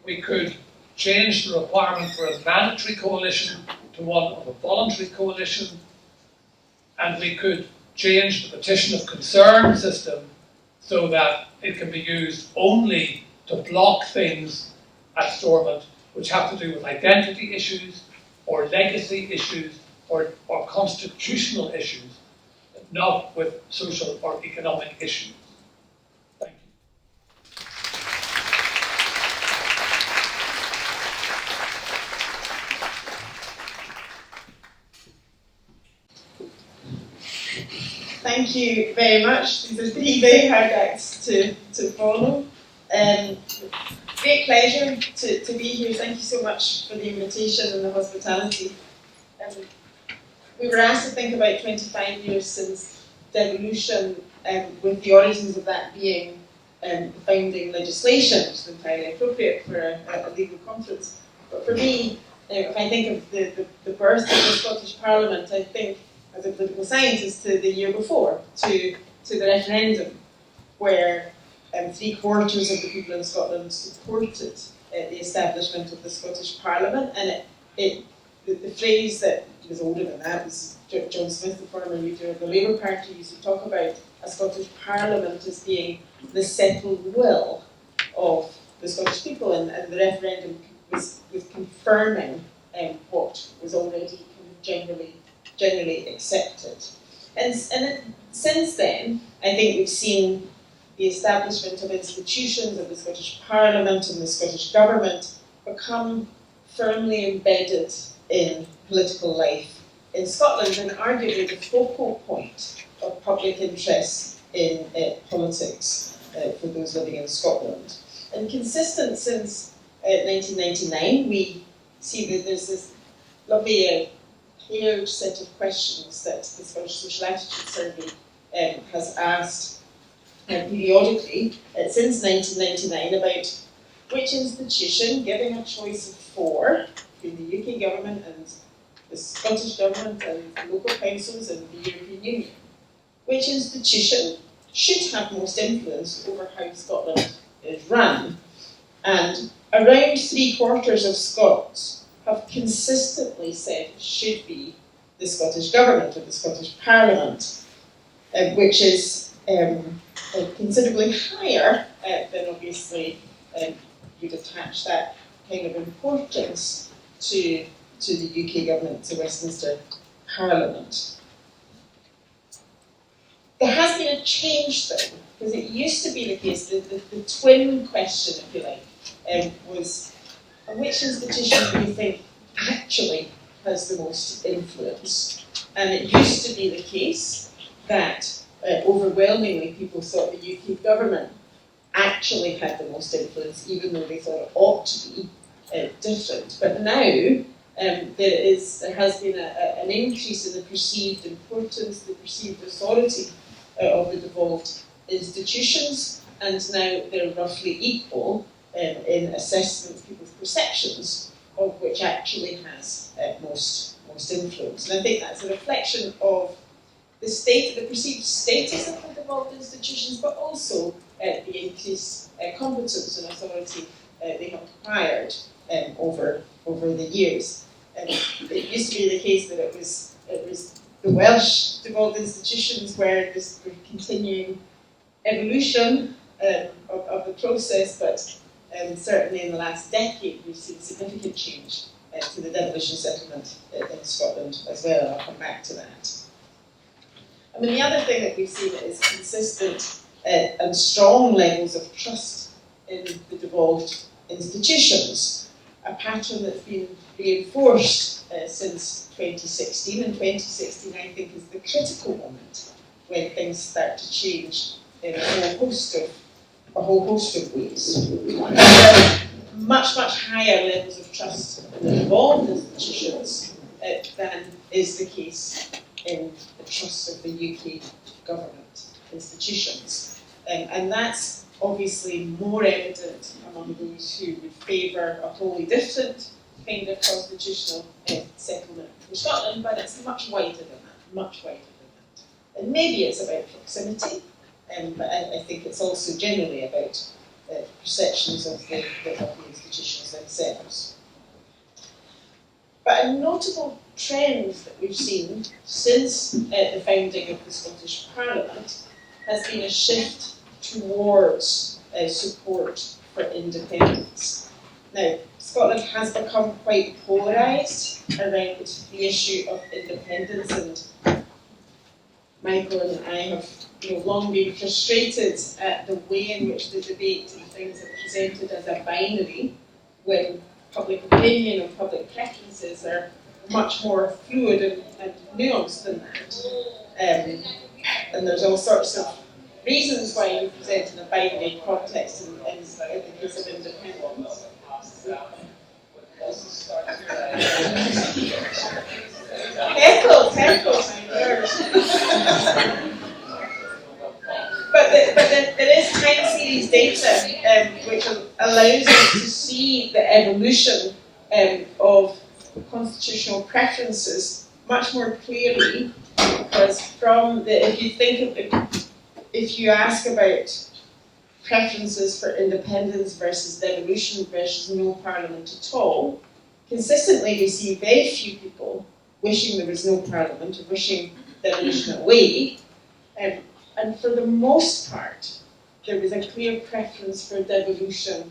We could change the requirement for a mandatory coalition to one of a voluntary coalition, and we could change the petition of concern system so that it can be used only to block things at Stormont which have to do with identity issues or legacy issues or constitutional issues, not with social or economic issues. Thank you. Thank you very much. These are three very hard acts to follow. Great pleasure to be here. Thank you so much for the invitation and the hospitality. We were asked to think about 25 years since devolution, with the origins of that being the founding legislation, which is entirely appropriate for a legal conference. But for me, if I think of the birth of the Scottish Parliament, I think, as a political scientist, to the year before, to the referendum, where 3/4 of the people in Scotland supported the establishment of the Scottish Parliament, and the phrase that was older than that was John Smith, the former leader of the Labour Party, used to talk about a Scottish Parliament as being the settled will of the Scottish people, and the referendum was confirming what was already kind of generally accepted. And since then, I think we've seen the establishment of institutions of the Scottish Parliament and the Scottish Government become firmly embedded in political life in Scotland, and arguably the focal point of public interest in politics for those living in Scotland. And consistent since 1999, we see that there's this lovely paired set of questions that the Scottish Social Attitude Survey has asked periodically since 1999 about which institution, giving a choice of 4 between the UK government and the Scottish government and local councils and the European Union, which institution should have most influence over how Scotland is run. And around 3/4 of Scots have consistently said it should be the Scottish Government or the Scottish Parliament, which is considerably higher than obviously you'd attach that kind of importance to the UK Government, to Westminster Parliament. There has been a change though, because it used to be the case that the twin question, if you like, was which institution do you think actually has the most influence? And it used to be the case that overwhelmingly people thought the UK government actually had the most influence, even though they thought it ought to be different. But now there has been an increase in the perceived importance, the perceived authority of the devolved institutions, and now they're roughly equal in assessments, people's perceptions of which actually has most influence. And I think that's a reflection of the perceived status of the devolved institutions, but also the increased competence and authority they have acquired over the years. It used to be the case that it was the Welsh devolved institutions where this continuing evolution of the process, but certainly in the last decade we've seen significant change to the devolution settlement in Scotland as well, and I'll come back to that. I mean, the other thing that we've seen is consistent and strong levels of trust in the devolved institutions, a pattern that's been reinforced since 2016, and 2016 I think is the critical moment when things start to change in a whole host of ways. Much higher levels of trust in the devolved institutions than is the case in the trust of the UK government institutions. And that's obviously more evident among those who would favour a wholly different kind of constitutional settlement for Scotland, but it's much wider than that, And maybe it's about proximity, but I think it's also generally about perceptions of the institutions themselves. But a notable trend that we've seen since the founding of the Scottish Parliament has been a shift towards support for independence. Now, Scotland has become quite polarised around the issue of independence, and Michael and I have long been frustrated at the way in which the debate and things are presented as a binary, when public opinion and public preferences are much more fluid and nuanced than that. And there's all sorts of reasons why you present in a binary context in the case of independence. Heckles, But there is time series data which allows us to see the evolution of constitutional preferences much more clearly, because if you ask about preferences for independence versus devolution versus no parliament at all, consistently we see very few people wishing there was no parliament or wishing devolution away. And for the most part, there was a clear preference for devolution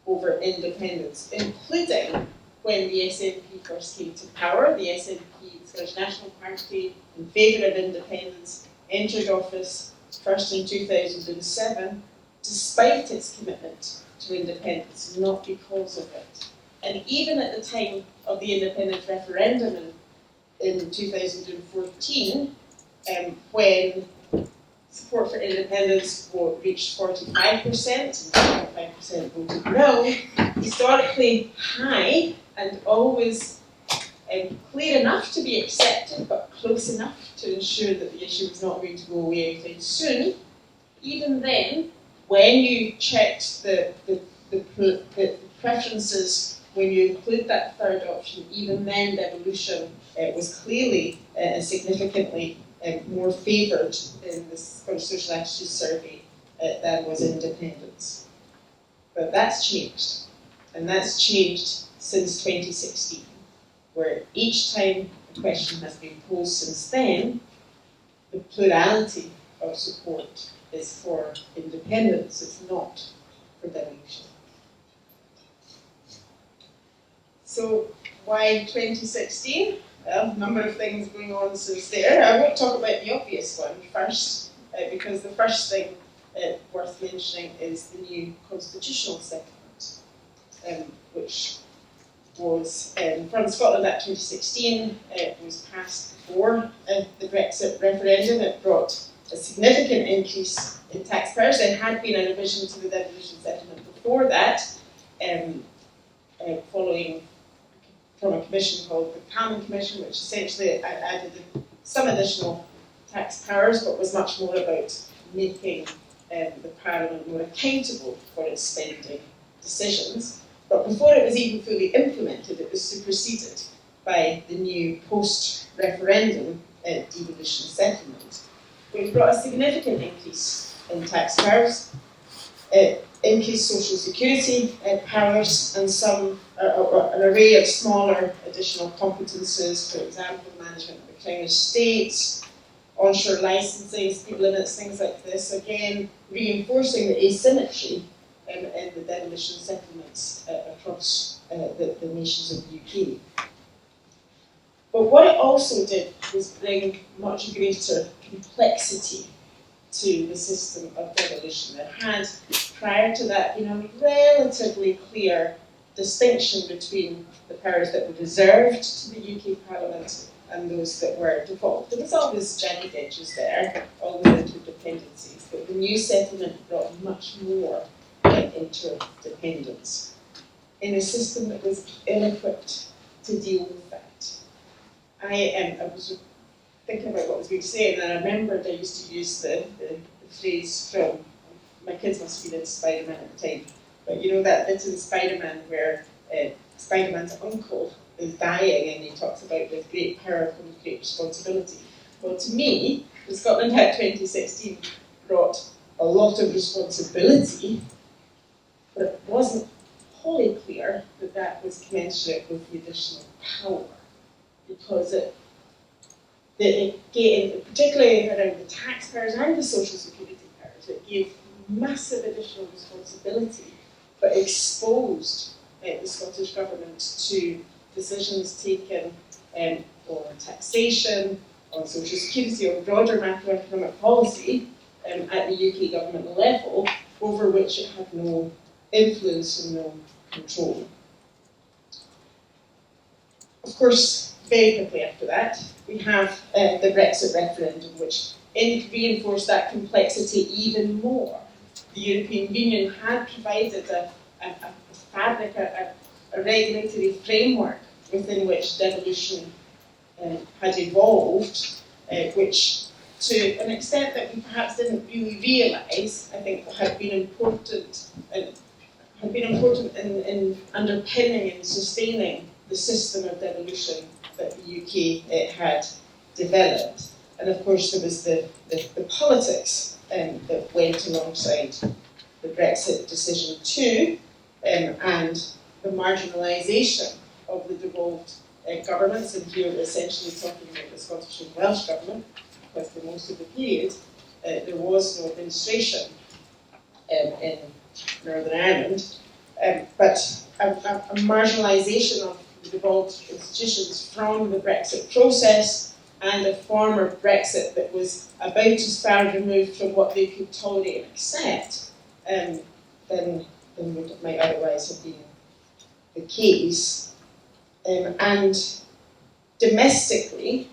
over independence, including when the SNP first came to power. The SNP, the Scottish National Party, in favour of independence, entered office first in 2007, despite its commitment to independence, not because of it. And even at the time of the independence referendum in 2014, when support for independence reached 45%, and 25% voted no, historically high and always clear enough to be accepted, but close enough to ensure that the issue was not going to go away anytime soon. Even then, when you checked the preferences, when you include that third option, even then devolution was clearly significantly more favoured in the Scottish Social Attitudes Survey than was independence. But that's changed, and that's changed since 2016, where each time a question has been posed since then, the plurality of support is for independence, it's not for devolution. So why 2016? Well, a number of things going on since there. I won't talk about the obvious one first, because the first thing worth mentioning is the new constitutional settlement, which was from Scotland Act 2016. It was passed before the Brexit referendum. It brought a significant increase in taxpayers. There had been a revision to the devolution settlement before that, following from a commission called the Common Commission, which essentially added some additional tax powers, but was much more about making the Parliament more accountable for its spending decisions. But before it was even fully implemented, it was superseded by the new post-referendum devolution settlement, which brought a significant increase in tax powers, increased social security powers, and an array of smaller additional competences, for example, management of the Crown estates, onshore licensing, speed limits, things like this, again reinforcing the asymmetry in the devolution settlements across the nations of the UK. But what it also did was bring much greater complexity to the system of devolution. There had, prior to that, been a relatively clear distinction between the powers that were reserved to the UK Parliament and those that were devolved. There was always jagged edges there, always interdependencies, but the new settlement brought much more interdependence in a system that was ill-equipped to deal with that. I was thinking about what I was going to say, and then I remembered I used to use the phrase from, my kids must have been into Spider-Man at the time, but you know that bit in Spider-Man where Spider-Man's uncle is dying and he talks about with great power comes great responsibility. Well, to me, the Scotland Act 2016 brought a lot of responsibility, but it wasn't wholly clear that that was commensurate with the additional power, because it gave, particularly around the taxpayers and the social security powers, it gave massive additional responsibility, but exposed the Scottish Government to decisions taken on taxation, on social security, or broader macroeconomic policy at the UK government level, over which it had no influence and no control. Of course, very quickly after that, we have the Brexit referendum, which reinforced that complexity even more. The European Union had provided a fabric, a regulatory framework within which devolution had evolved, which, to an extent that we perhaps didn't really realise, I think had been important in underpinning and sustaining the system of devolution that the UK had developed. And of course there was the politics that went alongside the Brexit decision too, and the marginalisation of the devolved governments, and here we're essentially talking about the Scottish and Welsh government, because for most of the period there was no administration in Northern Ireland, but a marginalisation of the devolved institutions from the Brexit process, and a form of Brexit that was about as far removed from what they could tolerate and accept than might otherwise have been the case. And domestically,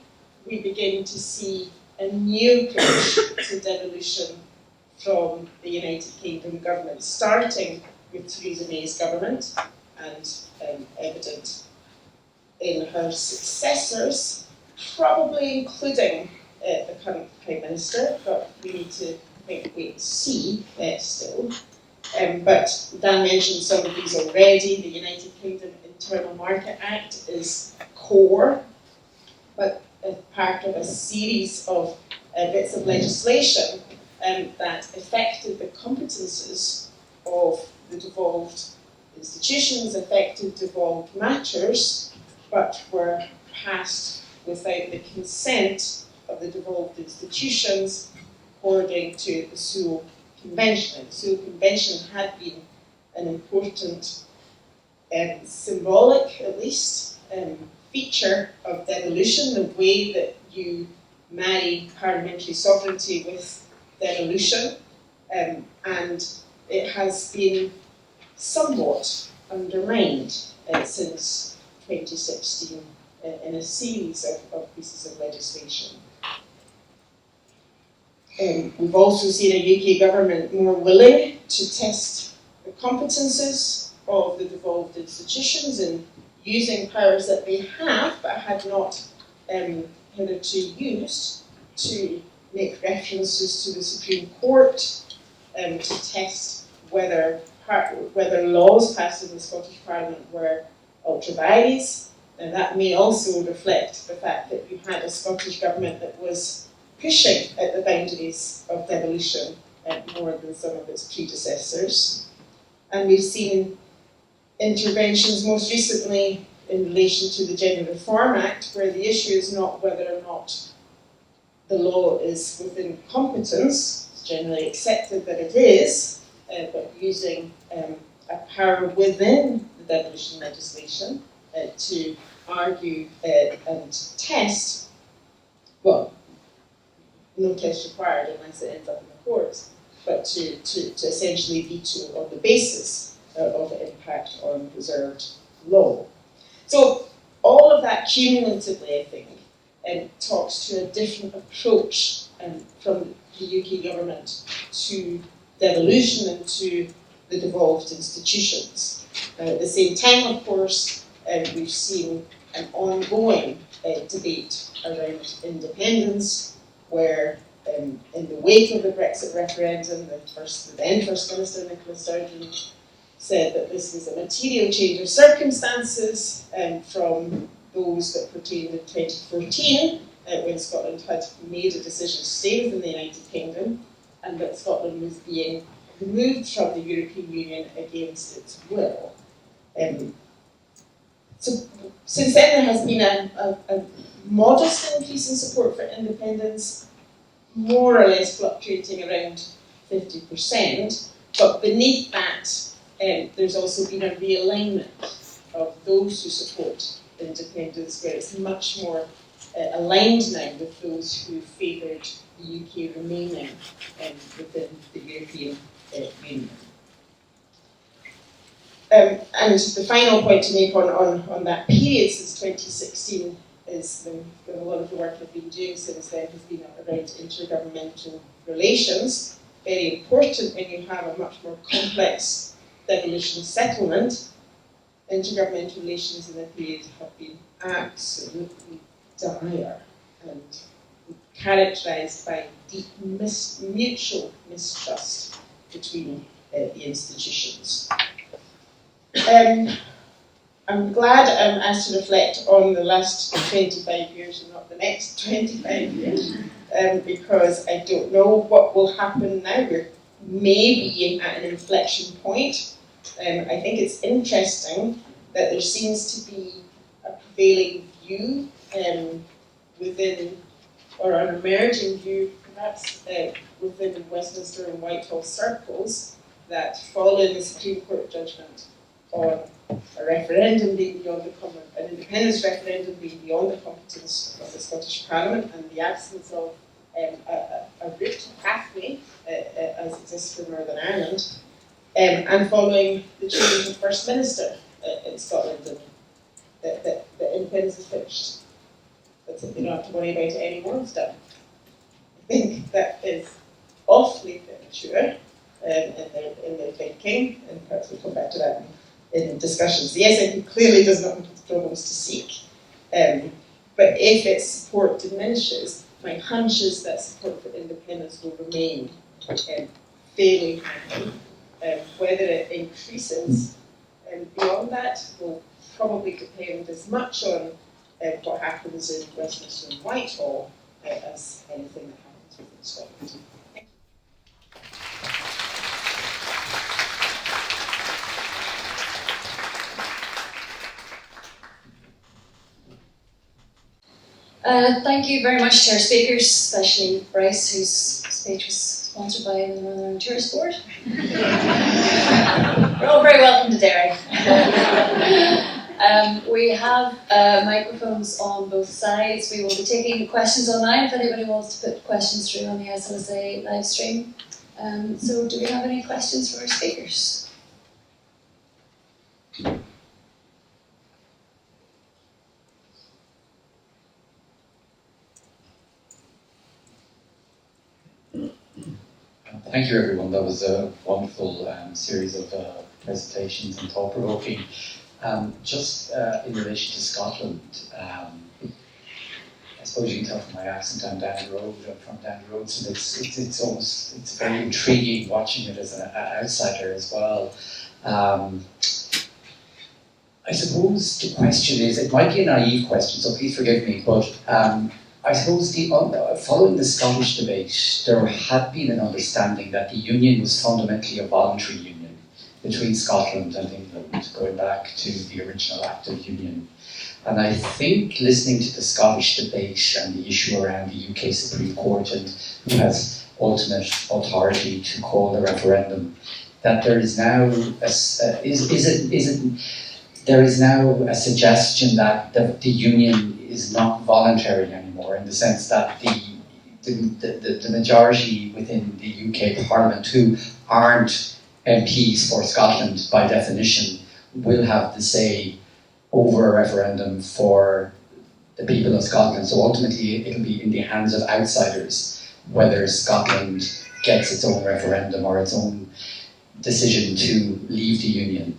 we begin to see a new approach to devolution from the United Kingdom government, starting with Theresa May's government and evident in her successors, probably including the current Prime Minister, but we need to wait and see still. But Dan mentioned some of these already. The United Kingdom Internal Market Act is core, but part of a series of bits of legislation that affected the competences of the devolved institutions, affected devolved matters, but were passed without the consent of the devolved institutions, according to the Sewell Convention. The Sewell Convention had been an important symbolic, at least, feature of devolution, the way that you marry parliamentary sovereignty with devolution, and it has been somewhat undermined since 2016 in a series of pieces of legislation. We've also seen a UK government more willing to test the competences of the devolved institutions in using powers that they have but had not hitherto used to make references to the Supreme Court to test whether laws passed in the Scottish Parliament were ultra vires. And that may also reflect the fact that you had a Scottish government that was pushing at the boundaries of devolution more than some of its predecessors. And we've seen interventions most recently in relation to the Gender Reform Act, where the issue is not whether or not the law is within competence. It's generally accepted that it is, but using a power within the devolution legislation to argue and test, well, no test required unless it ends up in the courts, but to essentially veto on the basis of impact on preserved law. So all of that cumulatively, I think, talks to a different approach from the UK government to devolution and to the devolved institutions. At the same time, of course, we've seen an ongoing debate around independence, where in the wake of the Brexit referendum, the then First Minister Nicola said that this was a material change of circumstances from those that pertained in 2014, when Scotland had made a decision to stay within the United Kingdom, and that Scotland was being removed from the European Union against its will. So since then there has been a modest increase in support for independence, more or less fluctuating around 50%, but beneath that there's also been a realignment of those who support independence, where it's much more aligned now with those who favoured the UK remaining within the European Union. And the final point to make on that period since 2016 is a lot of the work I've been doing since then has been around intergovernmental relations. Very important when you have a much more complex devolution settlement. Intergovernmental relations in that period have been absolutely dire and characterised by deep mutual mistrust between the institutions. I'm glad I'm asked to reflect on the last 25 years and not the next 25 years, because I don't know what will happen now. We're maybe at an inflection point. I think it's interesting that there seems to be a prevailing view within, or an emerging view perhaps, within Westminster and Whitehall circles, that following the Supreme Court judgment on a referendum being beyond an independence referendum being beyond the competence of the Scottish Parliament, and the absence of a route, pathway, as exists for Northern Ireland, and following the change of First Minister in Scotland, and that independence is finished. That's it, they don't have to worry about it anymore, it's done. I think that is awfully premature in their thinking, and perhaps we'll come back to that in discussions. The SNP clearly does not want problems to seek, but if its support diminishes, my hunch is that support for independence will remain fairly high. Whether it increases beyond that will probably depend as much on what happens in Westminster and Whitehall as anything that happens within Scotland. Thank you very much to our speakers, especially Brice, whose speech was sponsored by the Northern Tourist Board. You're all very welcome to Derry. We have microphones on both sides. We will be taking questions online if anybody wants to put questions through on the SLSA live stream. So do we have any questions for our speakers? Thank you, everyone. That was a wonderful series of presentations and thought-provoking. Just in relation to Scotland, I suppose you can tell from my accent I'm down the road. I'm from down the road, so it's very intriguing watching it as an outsider as well. I suppose the question is, it might be a naive question, so please forgive me, but I suppose following the Scottish debate, there had been an understanding that the union was fundamentally a voluntary union between Scotland and England, going back to the original Act of Union. And I think listening to the Scottish debate and the issue around the UK Supreme Court and who has ultimate authority to call a referendum, that there is now there is now a suggestion that the union is not voluntary anymore, in the sense that the majority within the UK Parliament who aren't MPs for Scotland by definition will have the say over a referendum for the people of Scotland. So ultimately it'll be in the hands of outsiders whether Scotland gets its own referendum or its own decision to leave the union.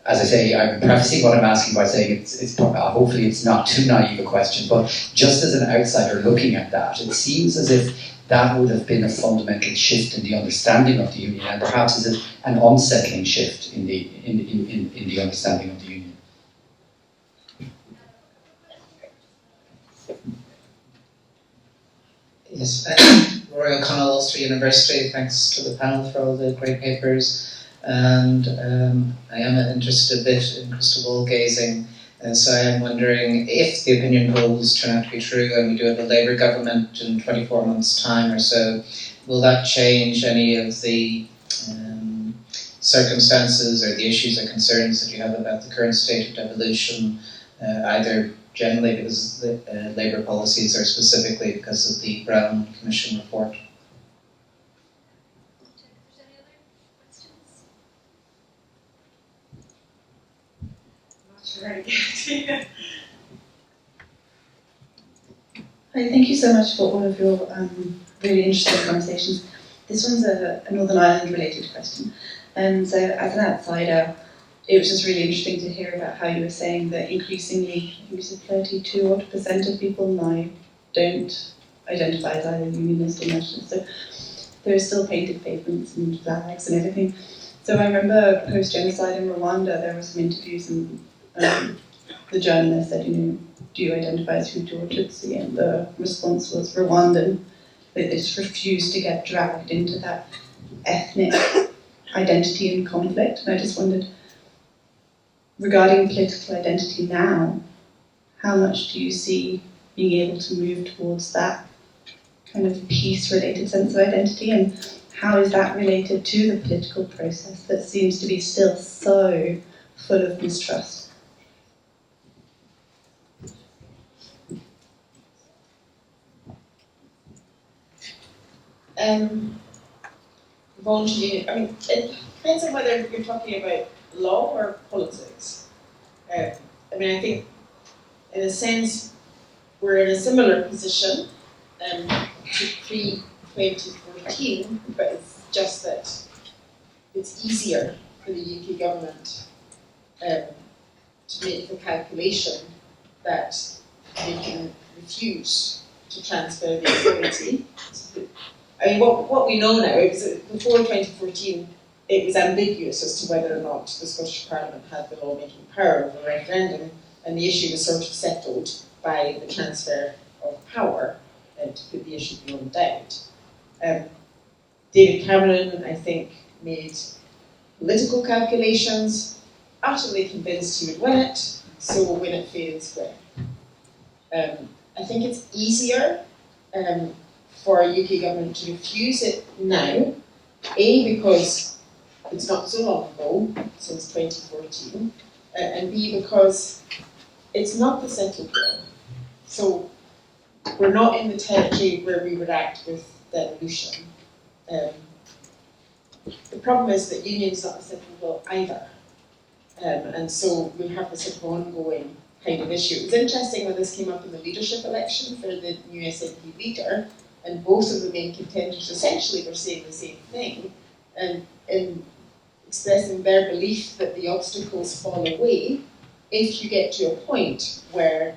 As I say, I'm prefacing what I'm asking by saying hopefully it's not too naive a question, but just as an outsider looking at that, it seems as if that would have been a fundamental shift in the understanding of the union, and perhaps is an unsettling shift in the understanding of the union. Yes, Rory O'Connell, Ulster University. Thanks to the panel for all the great papers. And I am interested a bit in crystal ball gazing, and so I am wondering if the opinion polls turn out to be true and we do have a Labour government in 24 months' time or so, will that change any of the circumstances or the issues or concerns that you have about the current state of devolution, either generally because of the Labour policies or specifically because of the Brown Commission report? Hi, thank you so much for all of your really interesting conversations. This one's a Northern Ireland related question. So as an outsider, it was just really interesting to hear about how you were saying that increasingly, I think you said 32% of people now don't identify as either unionist or nationalist. So there are still painted pavements and flags and everything. So I remember post-genocide in Rwanda, there were some interviews and the journalist said, do you identify as Hutu or Tutsi? And the response was Rwandan. They just refused to get dragged into that ethnic identity and conflict. And I just wondered, regarding political identity now, how much do you see being able to move towards that kind of peace-related sense of identity? And how is that related to the political process that seems to be still so full of mistrust? Voluntary, it depends on whether you're talking about law or politics. I think in a sense we're in a similar position to pre-2014, but it's just that it's easier for the UK government to make the calculation that they can refuse to transfer the authority. What we know now is that before 2014, it was ambiguous as to whether or not the Scottish Parliament had the law-making power of a referendum, and the issue was sort of settled by the transfer of power to put the issue beyond doubt. David Cameron, I think, made political calculations, utterly convinced he would win it, so when it fails, win. I think it's easier for a UK government to refuse it now, A, because it's not so long ago, since 2014, and B, because it's not the settled law. So we're not in the territory where we would act with devolution. The problem is that union is not a settled law either. And so we have this sort of ongoing kind of issue. It was interesting when this came up in the leadership election for the new SNP leader, and both of the main contenders essentially were saying the same thing, and in expressing their belief that the obstacles fall away if you get to a point where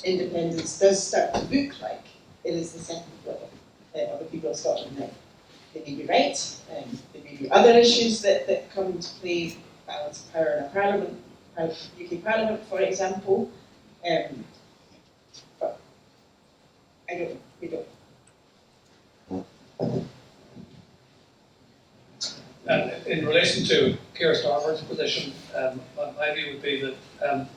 independence does start to look like it is the second law of the people of Scotland now. They may be right, there may be other issues that come into play, balance of power in a parliament, UK Parliament, for example, but we don't. In relation to Keir Starmer's position, my view would be that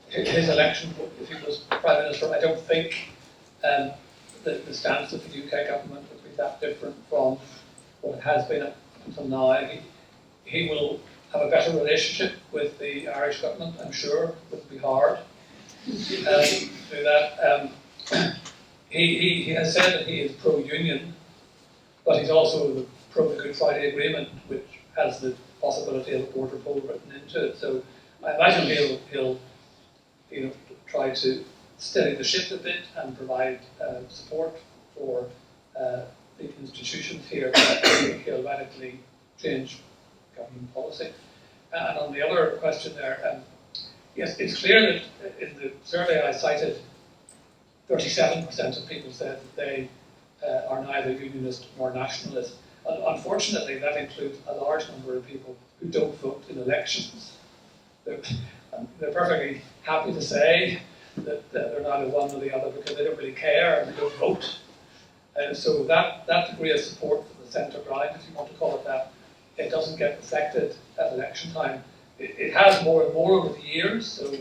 his election, if he was Prime Minister, I don't think the stance of the UK government would be that different from what it has been up until now. He will have a better relationship with the Irish government, I'm sure. It would be hard to do that. He has said that he is pro-union, but he's also pro the Good Friday Agreement, which has the possibility of a border poll written into it. So I imagine he'll try to steady the ship a bit and provide support for the institutions here. I think he'll radically change government policy. And on the other question there, yes, it's clear that in the survey I cited, 37% of people said that they are neither unionist nor nationalist. Unfortunately, that includes a large number of people who don't vote in elections. They're perfectly happy to say that they're neither one nor the other because they don't really care and they don't vote. So that degree of support for the centre ground, if you want to call it that, it doesn't get reflected at election time. It has more and more over the years, so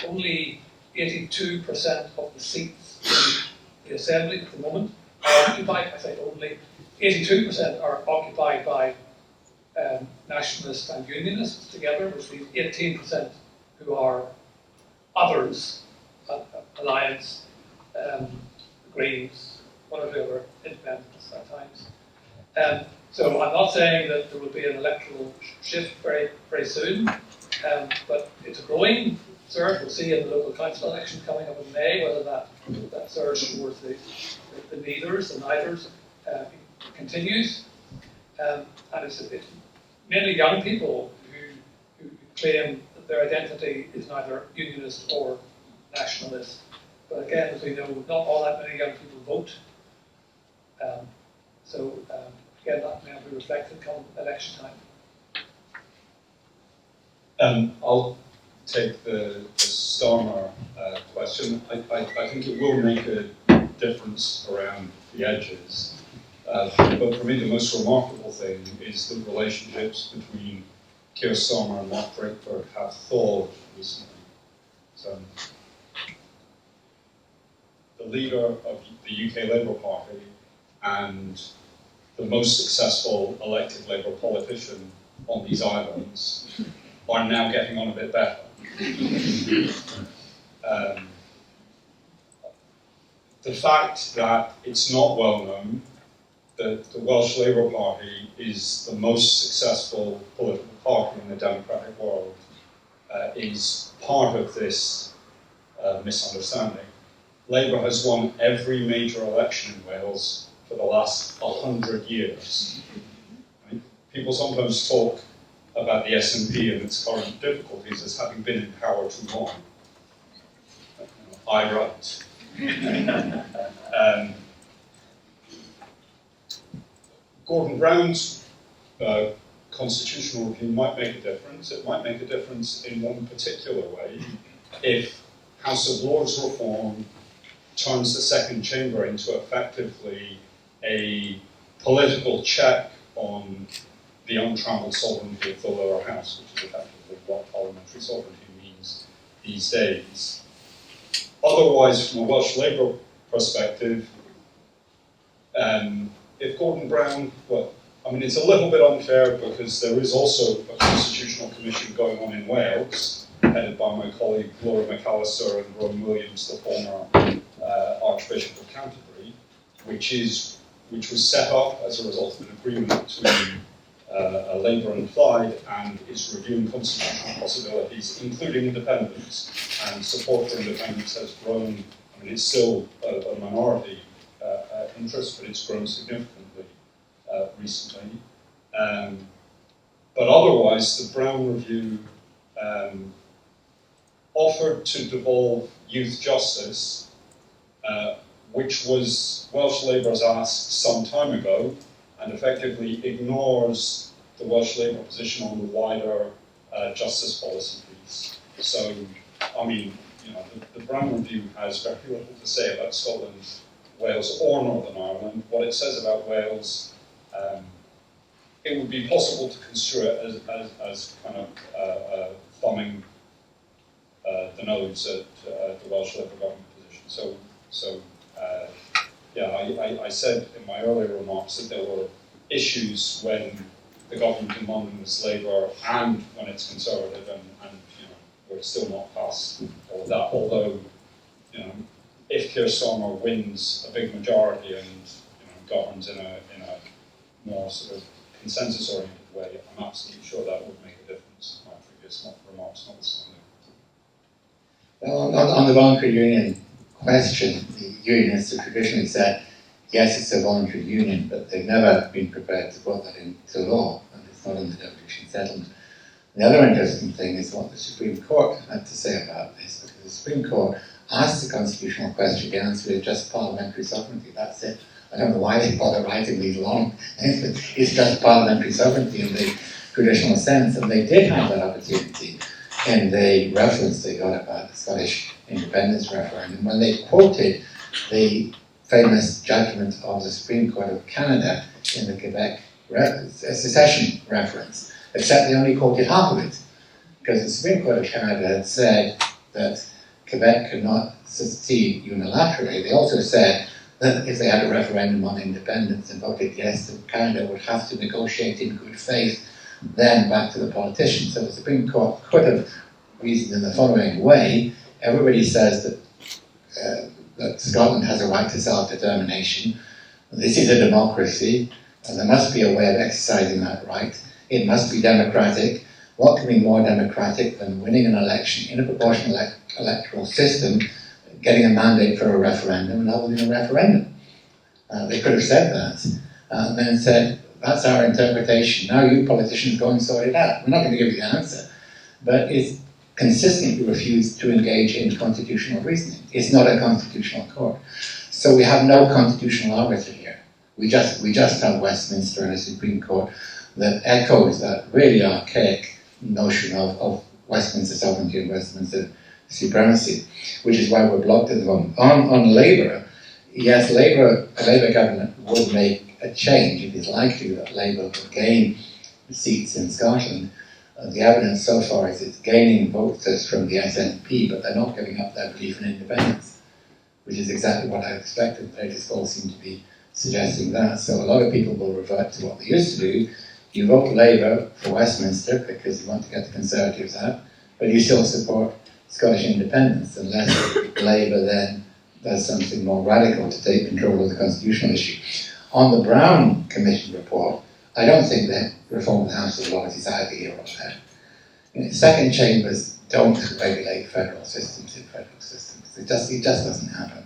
only 82% of the seats in the Assembly at the moment are occupied. I say only, 82% are occupied by nationalists and unionists together, which leaves 18% who are others, Alliance, Greens, one or two other independents at times. So I'm not saying that there will be an electoral shift very, very soon, but it's a growing surge. We'll see in the local council election coming up in May whether that surge towards the neithers, the neithers, continues. And it's mainly young people who claim that their identity is neither unionist or nationalist. But again, as we know, not all that many young people vote. So again, that may be reflected come election time. I'll take the Starmer question. I think it will make a difference around the edges. But for me, the most remarkable thing is the relationships between Keir Starmer and Mark Drakeford have thawed recently. So, the leader of the UK Labour Party and the most successful elected Labour politician on these islands are now getting on a bit better. The fact that it's not well known that the Welsh Labour Party is the most successful political party in the democratic world is part of this misunderstanding. Labour has won every major election in Wales for the last 100 years. Right? People sometimes talk about the SNP and its current difficulties as having been in power too long. I write. Gordon Brown's constitutional review might make a difference. It might make a difference in one particular way if House of Lords reform turns the second chamber into effectively a political check on the untrammeled sovereignty of the lower house, which is effectively what parliamentary sovereignty means these days. Otherwise, from a Welsh Labour perspective, if Gordon Brown, well, I mean, it's a little bit unfair because there is also a constitutional commission going on in Wales, headed by my colleague Laura McAllister and Rowan Williams, the former Archbishop of Canterbury, which was set up as a result of an agreement between Labour and Plaid and is reviewing constitutional possibilities, including independence. And support for independence has grown. I mean, it's still a minority interest, but it's grown significantly recently. But otherwise, the Brown Review offered to devolve youth justice, which was Welsh Labour's ask some time ago, and effectively ignores the Welsh Labour position on the wider justice policy piece. So, I mean, you know, the Brown Review has very little to say about Scotland, Wales, or Northern Ireland. What it says about Wales, it would be possible to construe it as kind of thumbing the nose at the Welsh Labour government position. So I said in my earlier remarks that there were issues when the government in London was Labour and when it's Conservative, and you know, we're still not past all of that. Although, you know, if Keir Starmer wins a big majority and governs in a more sort of consensus-oriented way, I'm absolutely sure that would make a difference. My previous remarks notwithstanding. Well, on the voluntary union question, the unionists have traditionally said, yes, it's a voluntary union, but they've never been prepared to put that into law, and it's not in the devolution settlement. The other interesting thing is what the Supreme Court had to say about this, because the Supreme Court asked the constitutional question again with just parliamentary sovereignty. That's it. I don't know why they bother writing these long. It's just parliamentary sovereignty in the traditional sense, and they did have that opportunity in the reference they got about the Scottish independence referendum when they quoted the famous judgment of the Supreme Court of Canada in the Quebec secession reference, except they only quoted half of it, because the Supreme Court of Canada had said that Quebec could not secede unilaterally. They also said that if they had a referendum on independence and voted yes, then Canada would have to negotiate in good faith then back to the politicians. So the Supreme Court could have reasoned in the following way. Everybody says that Scotland has a right to self-determination. This is a democracy, and there must be a way of exercising that right. It must be democratic. What can be more democratic than winning an election in a proportional electoral system, getting a mandate for a referendum and holding a referendum? They could have said that, and then said, that's our interpretation. Now you politicians go and sort it out. We're not going to give you the answer. But it's consistently refused to engage in constitutional reasoning. It's not a constitutional court. So we have no constitutional arbiter here. We just have Westminster and a Supreme Court that echoes that really archaic notion of Westminster sovereignty and Westminster supremacy, which is why we're blocked at the moment. On Labour, yes, a Labour government would make a change. It is likely that Labour will gain seats in Scotland. The evidence so far is it's gaining voters from the SNP, but they're not giving up their belief in independence, which is exactly what I expected. The latest polls seem to be suggesting that. So a lot of people will revert to what they used to do. You vote Labour for Westminster because you want to get the Conservatives out, but you still support Scottish independence unless Labour then does something more radical to take control of the constitutional issue. On the Brown Commission report, I don't think that reform of the House of Lords is either here or there. Second chambers don't regulate federal systems in federal systems. It just doesn't happen.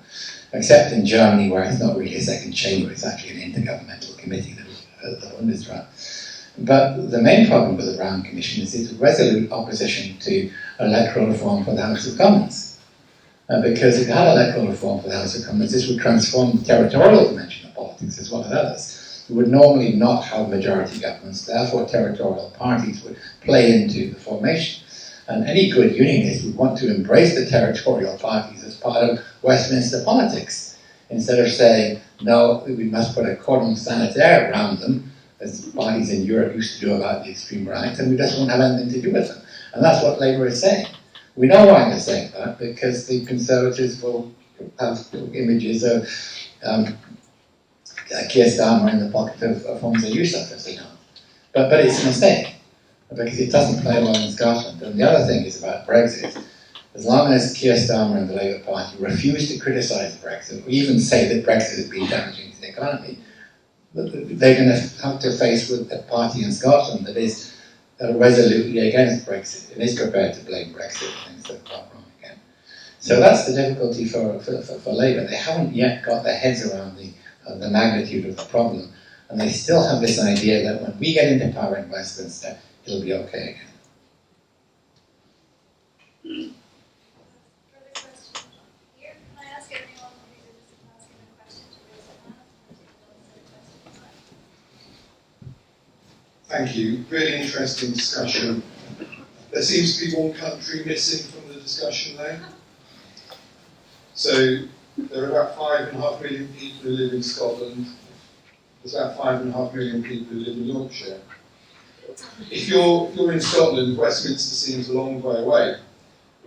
Except in Germany, where it's not really a second chamber, it's actually an intergovernmental committee, the Bundesrat. But the main problem with the Brown Commission is its resolute opposition to electoral reform for the House of Commons. Because if you had electoral reform for the House of Commons, this would transform the territorial dimension of politics as well as others. We would normally not have majority governments, therefore territorial parties would play into the formation. And any good unionist would want to embrace the territorial parties as part of Westminster politics, instead of saying, no, we must put a cordon sanitaire around them, as parties in Europe used to do about the extreme right, and we just won't have anything to do with them. And that's what Labour is saying. We know why they're saying that, because the Conservatives will have images of Keir Starmer in the pocket of Humza Yousaf if they don't. But it's a mistake, because it doesn't play well in Scotland. And the other thing is about Brexit. As long as Keir Starmer and the Labour Party refuse to criticise Brexit, or even say that Brexit has been damaging to the economy, they're going to have to face with a party in Scotland that is resolutely against Brexit and is prepared to blame Brexit for things that have gone wrong again. So that's the difficulty for Labour. They haven't yet got their heads around the magnitude of the problem, and they still have this idea that when we get into power in Westminster, it'll be okay again. Further questions here? Can I ask anyone who's interested in asking a question to raise their hand? Thank you. Really interesting discussion. There seems to be one country missing from the discussion though. So there are about 5.5 million people who live in Scotland. There's about 5.5 million people who live in Yorkshire. If you're in Scotland, Westminster seems a long way away.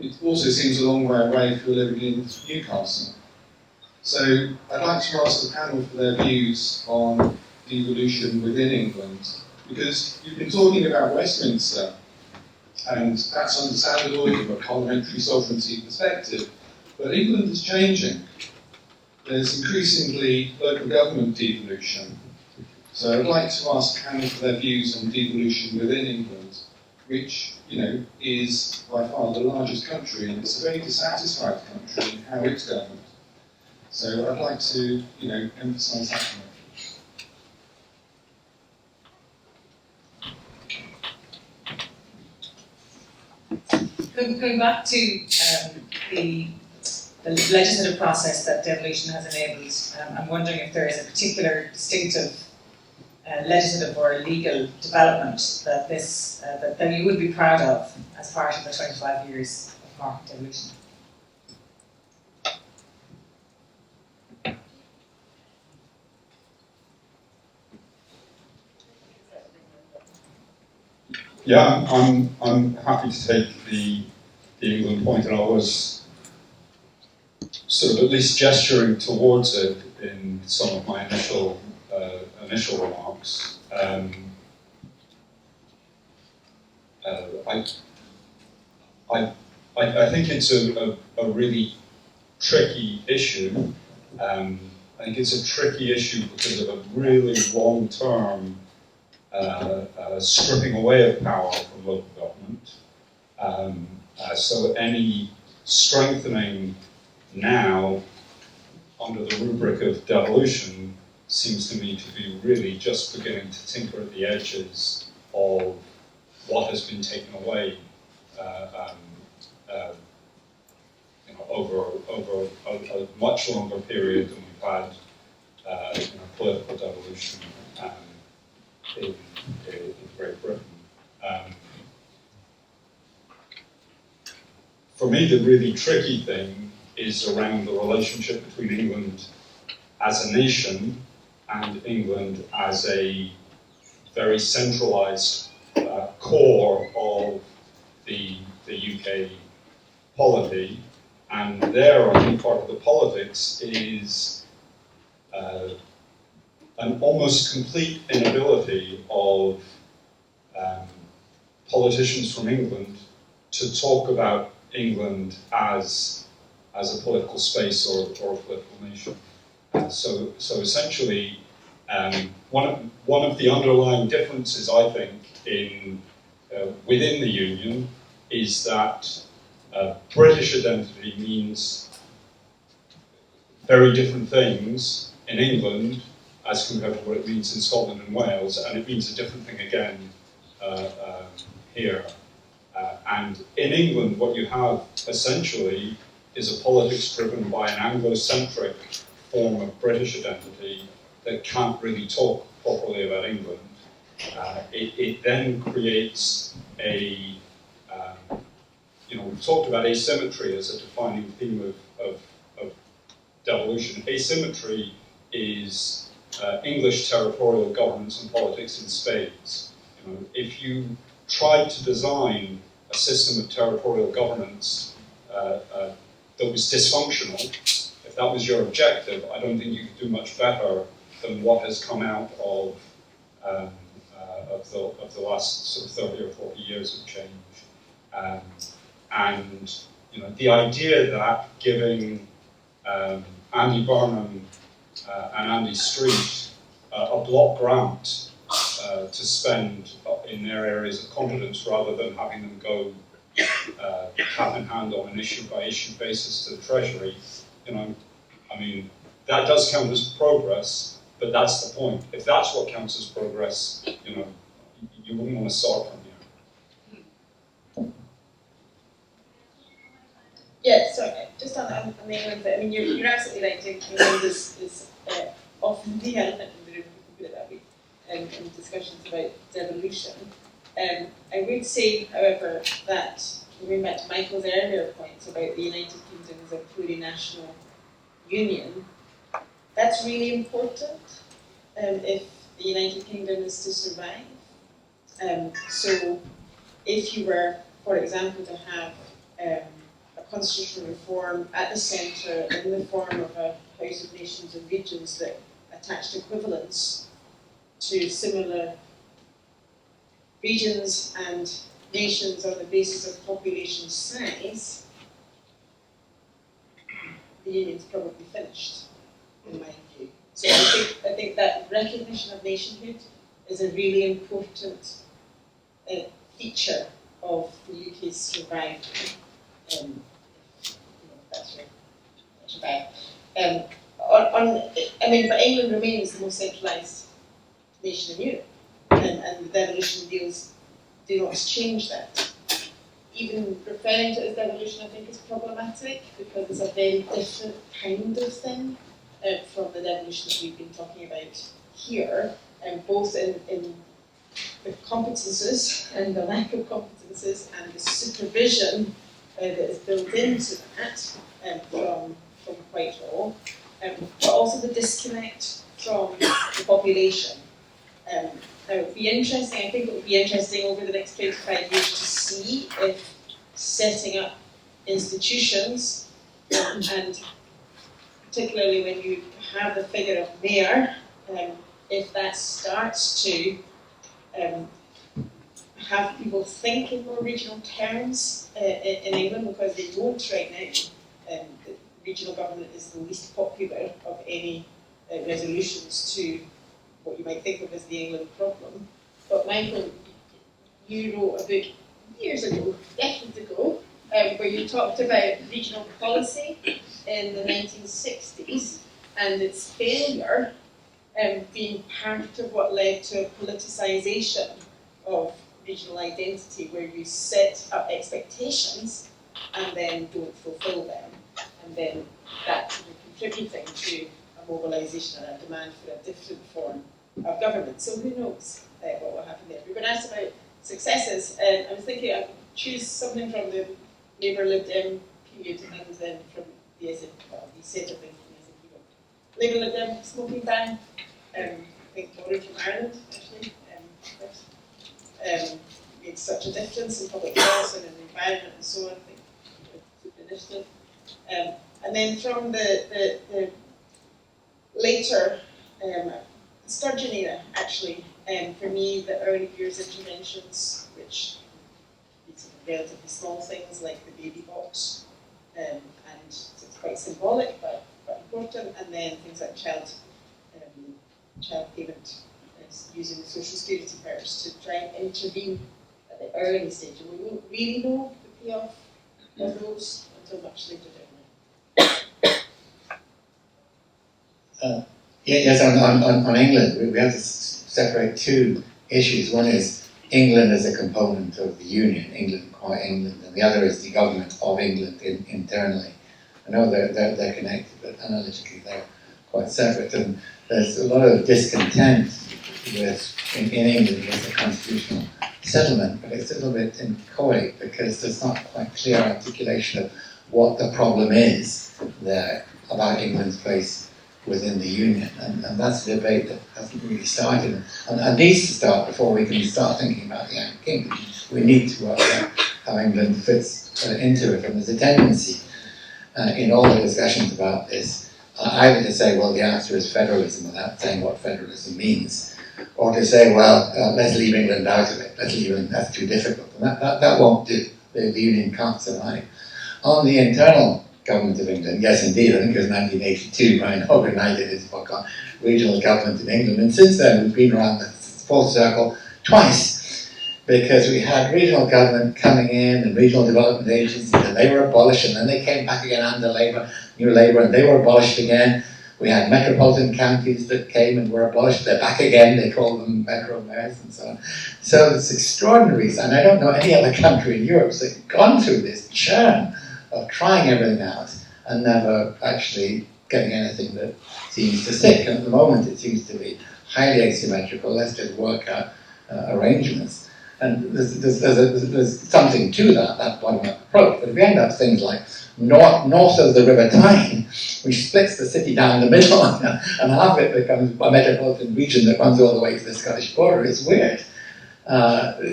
It also seems a long way away if you're living in Newcastle. So I'd like to ask the panel for their views on devolution within England, because you've been talking about Westminster, and that's understandable from a parliamentary sovereignty perspective, but England is changing. There's increasingly local government devolution. So I'd like to ask the panel for their views on devolution within England, which, is by far the largest country, and it's a very dissatisfied country in how it's governed. So I'd like to, emphasise that point. Going back to the legislative process that devolution has enabled, I'm wondering if there is a particular distinctive legislative or legal development that that you would be proud of as part of the 25 years of market devolution. Yeah, I'm happy to take the England point, and I was sort of at least gesturing towards it in some of my initial remarks. I think it's a really tricky issue. I think it's a tricky issue because of a really long-term stripping away of power from local government. So any strengthening now under the rubric of devolution seems to me to be really just beginning to tinker at the edges of what has been taken away over a much longer period than we've had political devolution in Great Britain. For me, the really tricky thing is around the relationship between England as a nation and England as a very centralised core of the UK polity, and there, I think, part of the politics is an almost complete inability of politicians from England to talk about England as a political space or a political nation. So essentially, one of the underlying differences, I think, in within the Union is that British identity means very different things in England as compared to what it means in Scotland and Wales, and it means a different thing again here. And in England, what you have essentially is a politics driven by an Anglo-centric form of British identity that can't really talk properly about England. It then creates a, we've talked about asymmetry as a defining theme of devolution. Asymmetry is English territorial governance and politics in spades. If you tried to design a system of territorial governance that was dysfunctional, if that was your objective, I don't think you could do much better than what has come out of the last sort of 30 or 40 years of change. And the idea that giving Andy Burnham and Andy Street a block grant to spend in their areas of competence rather than having them go cap in hand on an issue-by-issue basis to the Treasury, I mean, that does count as progress, but that's the point. If that's what counts as progress, you wouldn't want to start from here. Yeah, so just on the England bit, I mean, you're absolutely right. England is often the elephant in the room, if you put it that way, in discussions about devolution. I would say, however, that going back to Michael's earlier points about the United Kingdom as a plurinational union, that's really important if the United Kingdom is to survive. So if you were, for example, to have a constitutional reform at the centre in the form of a House of Nations and Regions that attached equivalence to similar regions and nations on the basis of population size, the union's probably finished, in my view. So I think that recognition of nationhood is a really important feature of the UK's survival. That's right. But England remains the most centralised nation in Europe, and the devolution deals do not change that. Even referring to it as devolution, I think, is problematic because it's a very different kind of thing from the devolution that we've been talking about here, both in the competences and the lack of competences and the supervision that is built into that from Whitehall, but also the disconnect from the population. Now, it would be interesting, I think it would be interesting over the next 25 years to see if setting up institutions and particularly when you have the figure of mayor, if that starts to have people think in more regional terms in England, because they don't right now. The regional government is the least popular of any resolutions to what you might think of as the England problem. But Michael, you wrote a book years ago, decades ago, where you talked about regional policy in the 1960s and its failure being part of what led to a politicisation of regional identity, where you set up expectations and then don't fulfil them, and then that could be contributing to a mobilisation and a demand for a different form of government. So who knows what will happen there. We've been asked about successes, and I was thinking I could choose something from the Labour Lib Dem period and then from the SNP, well, the set of things from the SNP. Labour Lib Dem smoking ban, I think borrowed from Ireland actually. Made such a difference in public health and in the environment and so on. I think took the initiative. And then from the later Sturgeon era, actually, for me, the early years interventions, which did some relatively small things like the baby box, and so it's quite symbolic but important, and then things like child payment, using the social security powers to try and intervene at the early stage. And we won't really know the payoff of those until much later down the line. Yes, on England, we have to separate two issues. One is England as a component of the Union, England, and the other is the government of England internally. I know they're connected, but analytically they're quite separate. And there's a lot of discontent in England with the constitutional settlement, but it's a little bit inchoate because there's not quite clear articulation of what the problem is there about England's place within the Union, and that's a debate that hasn't really started and needs to start before we can start thinking about the United Kingdom. We need to work out how England fits into it, and there's a tendency in all the discussions about this either to say, well, the answer is federalism without saying what federalism means, or to say, well, let's leave England out of it, that's too difficult, and that won't do. The Union can't survive. On the internal government of England, yes indeed, I think it was 1982, Brian organized his book on regional government in England, and since then we've been around the full circle twice, because we had regional government coming in and regional development agencies, and they were abolished, and then they came back again under New Labour, and they were abolished again. We had metropolitan counties that came and were abolished, they're back again, they call them metro mayors and so on. So it's extraordinary, and I don't know any other country in Europe that's gone through this churn of trying everything out and never actually getting anything that seems to stick. And at the moment it seems to be highly asymmetrical. Let's just work out arrangements. And there's something to that bottom-up approach. But if we end up things like north of the River Tyne, which splits the city down the middle, and half of it becomes a metropolitan region that runs all the way to the Scottish border, it's weird.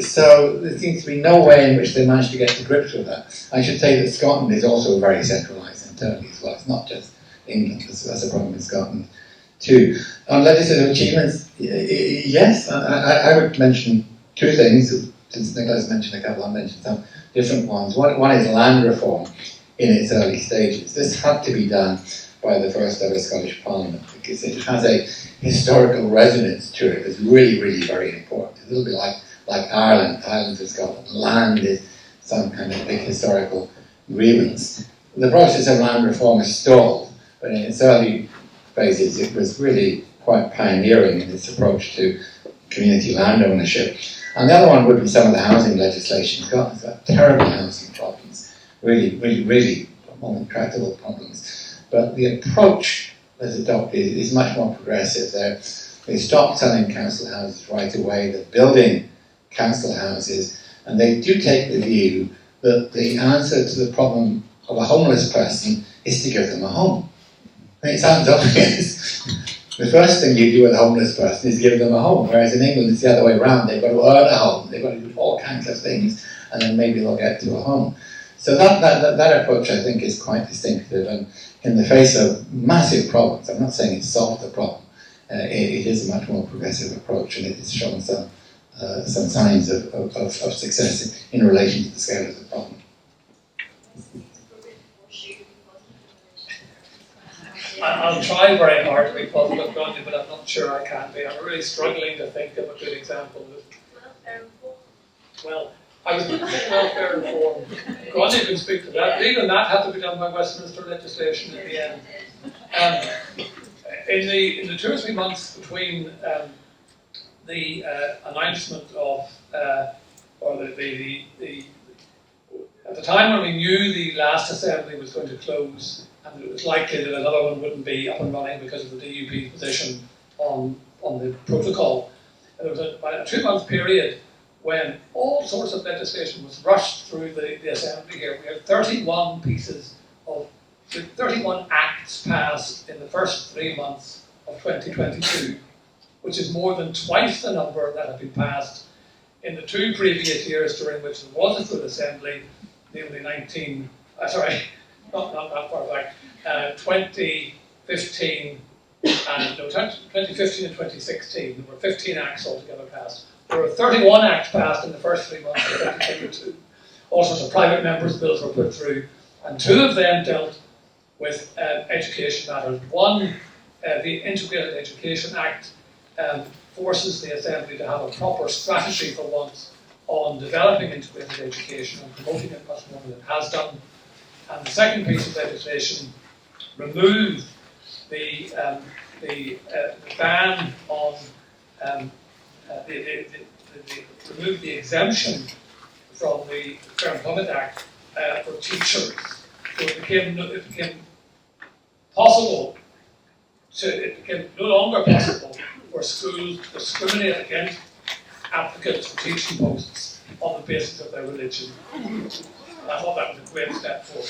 So there seems to be no way in which they managed to get to grips with that. I should say that Scotland is also very centralised internally as well. It's not just England. That's a problem in Scotland too. On legislative achievements, yes, I would mention two things. Since Nicola's mentioned a couple, I'll mention some different ones. One is land reform in its early stages. This had to be done by the first ever Scottish Parliament because it has a historical resonance to it that's really, really very important. It's a little bit like Ireland to Scotland. Land is some kind of big historical grievance. The process of land reform is stalled, but in its early phases it was really quite pioneering in its approach to community land ownership. And the other one would be some of the housing legislation. Scotland's got terrible housing problems, really intractable problems. But the approach that's adopted is much more progressive. They stopped selling council houses right away, they're building council houses, and they do take the view that the answer to the problem of a homeless person is to give them a home. I mean, it sounds obvious. The first thing you do with a homeless person is give them a home, whereas in England it's the other way around. They've got to earn a home, they've got to do all kinds of things, and then maybe they'll get to a home. So that approach, I think, is quite distinctive, and in the face of massive problems, I'm not saying it's solved the problem, it is a much more progressive approach, and it is showing some signs of success in relation to the scale of the problem. I'll try very hard to be positive, Gráinne, but I'm not sure I can be. I'm really struggling to think of a good example. Well, I was thinking welfare reform. Gráinne can speak to that, but even that had to be done by Westminster legislation in the end. In the 2 or 3 months between the announcement of, or at the time when we knew the last assembly was going to close, and it was likely that another one wouldn't be up and running because of the DUP position on the protocol, there was about a 2-month period when all sorts of legislation was rushed through the assembly here. We had 31 acts passed in the first 3 months of 2022, which is more than twice the number that had been passed in the 2 previous years during which there was a full assembly, namely 2015 and 2016. There were 15 acts altogether passed. There were 31 acts passed in the first 3 months of 2022. All sorts of private members' bills were put through, and 2 of them dealt with education matters. One, the Integrated Education Act, forces the Assembly to have a proper strategy for once on developing integrated education and promoting it much more than it has done. And the second piece of legislation removed the ban on removed the exemption from the Fair Employment Act for teachers. So it became no longer possible for schools to discriminate against applicants for teaching posts on the basis of their religion. And I thought that was a great step forward.